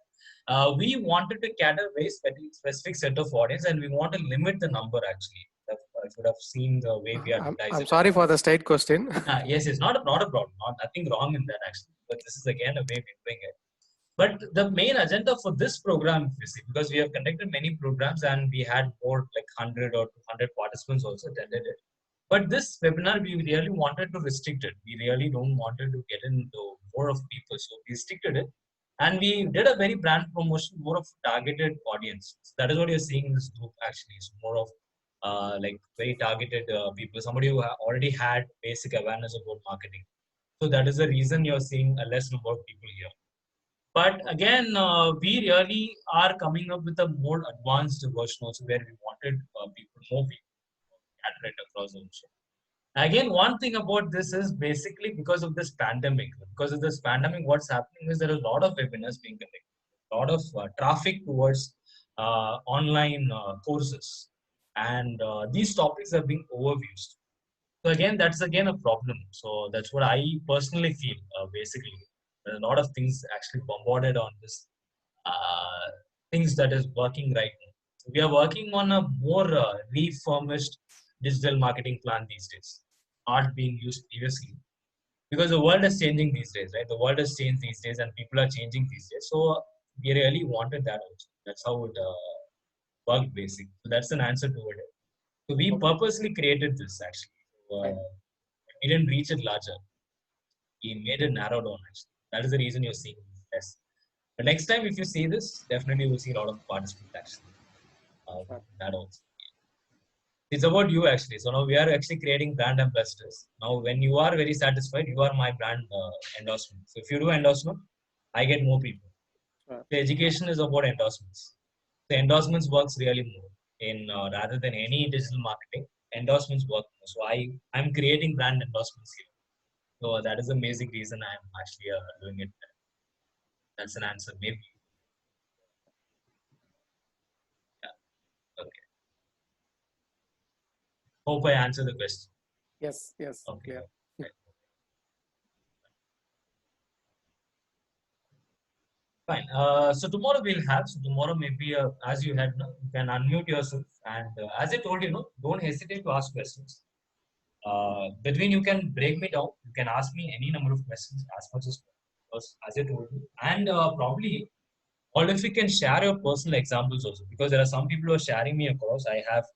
we wanted to cater a very specific set of audience, and we want to limit the number actually. I should have seen the way we advertise. I'm sorry for the straight question. Yes, it's not a problem. Nothing wrong in that actually. But this is again a way we're doing it. But the main agenda for this program, if you see, because we have conducted many programs and we had more like 100 or 200 participants also attended it. But this webinar, we really wanted to restrict it. We really don't wanted to get into more of people. So we restricted it. And we did a very brand promotion, more of targeted audience. So that is what you're seeing in this group actually. It's more of like very targeted people, somebody who already had basic awareness about marketing. So that is the reason you're seeing a less number of people here. But again, we really are coming up with a more advanced version also where we wanted more people scattered across the ocean. Again, one thing about this is basically because of this pandemic. Because of this pandemic, what's happening is there are a lot of webinars being conducted, a lot of traffic towards online courses, and these topics are being overused. So again, that's again a problem. So that's what I personally feel. Basically, there are a lot of things actually bombarded on this things that is working right now. So we are working on a more refurbished digital marketing plan these days, not being used previously, because the world is changing these days, right? The world has changed these days, and people are changing these days. So we really wanted that also. That's how it worked, basically. So that's an answer to it. So we purposely created this actually. So, we didn't reach it larger. We made it narrow down actually. That is the reason you're seeing this. The next time, if you see this, definitely you will see a lot of participants actually. That also. It's about you actually. So now we are actually creating brand ambassadors. Now, when you are very satisfied, you are my brand endorsement. So if you do endorsement, I get more people. The education is about endorsements. The endorsements works really more in rather than any digital marketing. Endorsements work more. So I'm creating brand endorsements here. So that is the basic reason I'm actually doing it. That's an answer, maybe. Yeah. Okay. Hope I answered the question. Yes. Okay. Clear. Fine. So tomorrow we'll have. So tomorrow maybe as you had, you can unmute yourself, and as I told you, don't hesitate to ask questions. Between you can break me down. You can ask me any number of questions as much as I told you, and probably, or if you can share your personal examples also, because there are some people who are sharing me across. I have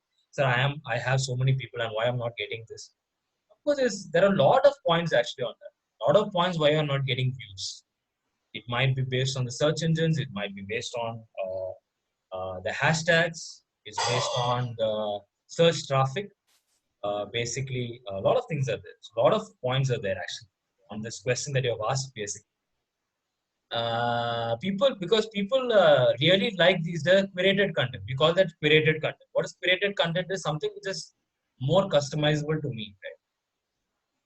so many people, and why I'm not getting this? Of course, there are a lot of points actually on that. A lot of points why you're not getting views. It might be based on the search engines. It might be based on the hashtags. It's based on the search traffic. Basically, a lot of things are there. So a lot of points are there actually on this question that you have asked. Basically, because people really like the curated content. We call that curated content. What is curated content? Is something which is more customizable to me. Right?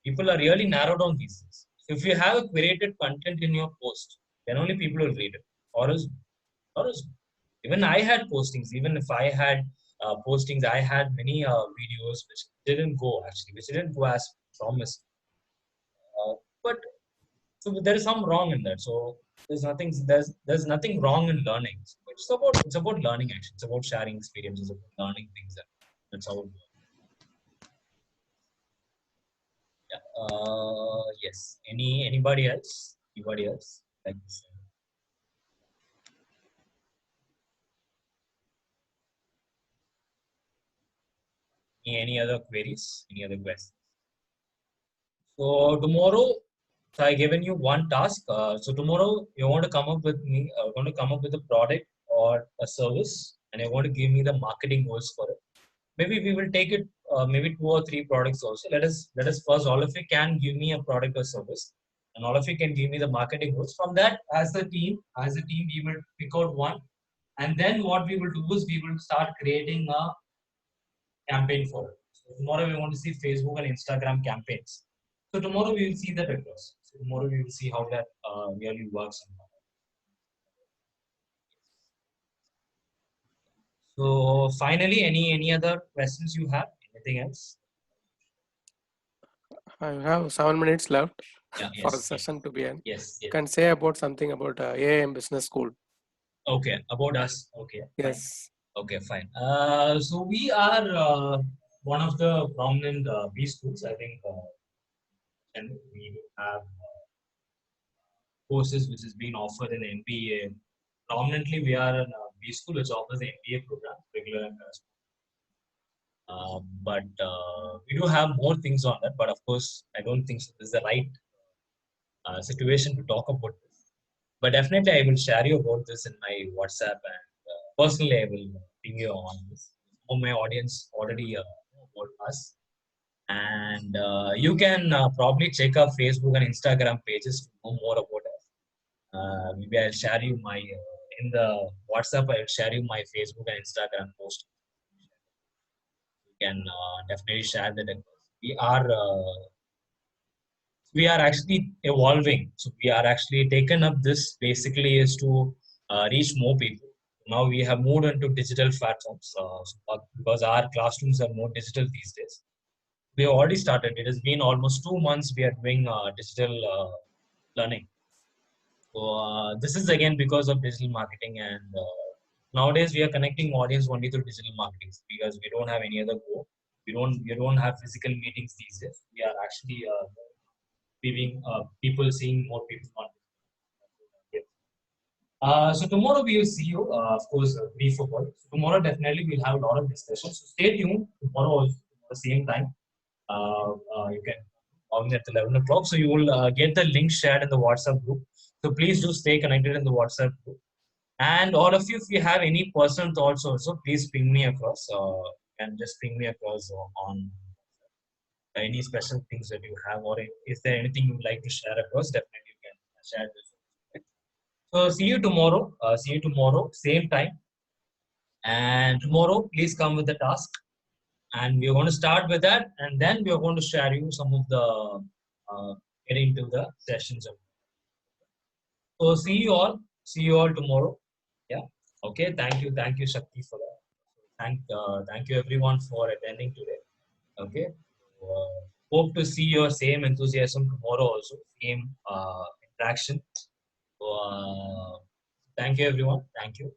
People are really narrowed down these things. So if you have a curated content in your post, then only people will read it. Or else, even I had postings. Even if I had postings, I had many videos which didn't go actually, which didn't go as promised. But so there is some wrong in that. So there's nothing wrong in learning. It's about learning actually. It's about sharing experiences, about learning things. That's how it works. Yeah. Yes. Anybody else? Anybody else? Like this? Any other queries? Any other questions? So tomorrow, so I given you one task. So tomorrow you want to come up with me. Want to come up with a product or a service, and you want to give me the marketing goals for it. Maybe we will take it. Maybe 2 or 3 products also. Let us first. All of you can give me a product or service, and all of you can give me the marketing goals. From that, as a team, we will pick out one, and then what we will do is we will start creating a campaign for it. So tomorrow we want to see Facebook and Instagram campaigns. So tomorrow we will see that across. So tomorrow we will see how that really works. So finally, any other questions you have? Anything else? I have 7 minutes left Yeah, for the yes, session to be end. yes, You yes. can say about something about AIM Business School. Okay, about us. Okay. Yes. Fine. Okay, fine. So we are one of the prominent B schools. I think, and we have courses which is being offered in MBA. Prominently, we are in B school which offers the MBA program, regular and but we do have more things on that. But of course, I don't think so this is the right situation to talk about this. But definitely, I will share you about this in my WhatsApp, and personally, I will ping you on this. All my audience already know about us, and you can probably check our Facebook and Instagram pages to know more about us. Maybe I'll share you my in the WhatsApp. I'll share you my Facebook and Instagram post. You can definitely share that. We are actually evolving. So we are actually taken up this basically is to reach more people. Now we have moved into digital platforms because our classrooms are more digital these days. We have already started. It has been almost 2 months we are doing digital learning. So this is again because of digital marketing, and nowadays we are connecting audience only through digital marketing because we don't have any other go. We don't have physical meetings these days. We are actually giving people seeing more people on. So tomorrow we will see you. Of course, brief about. So tomorrow definitely we'll have a lot of discussions. So stay tuned tomorrow also, at the same time. You can log in at 11 o'clock. So you will get the link shared in the WhatsApp group. So please do stay connected in the WhatsApp group. And all of you, if you have any personal thoughts also, please ping me across. And just ping me across on any special things that you have, or is there anything you would like to share across? Definitely you can share this. So see you tomorrow. See you tomorrow, same time. And tomorrow, please come with the task. And we're going to start with that, and then we are going to share you some of the getting to the sessions. So see you all. See you all tomorrow. Yeah. Okay. Thank you, Shakti, for that. Thank you everyone for attending today. Okay. Hope to see your same enthusiasm tomorrow also. Same interaction. So, thank you everyone. Thank you.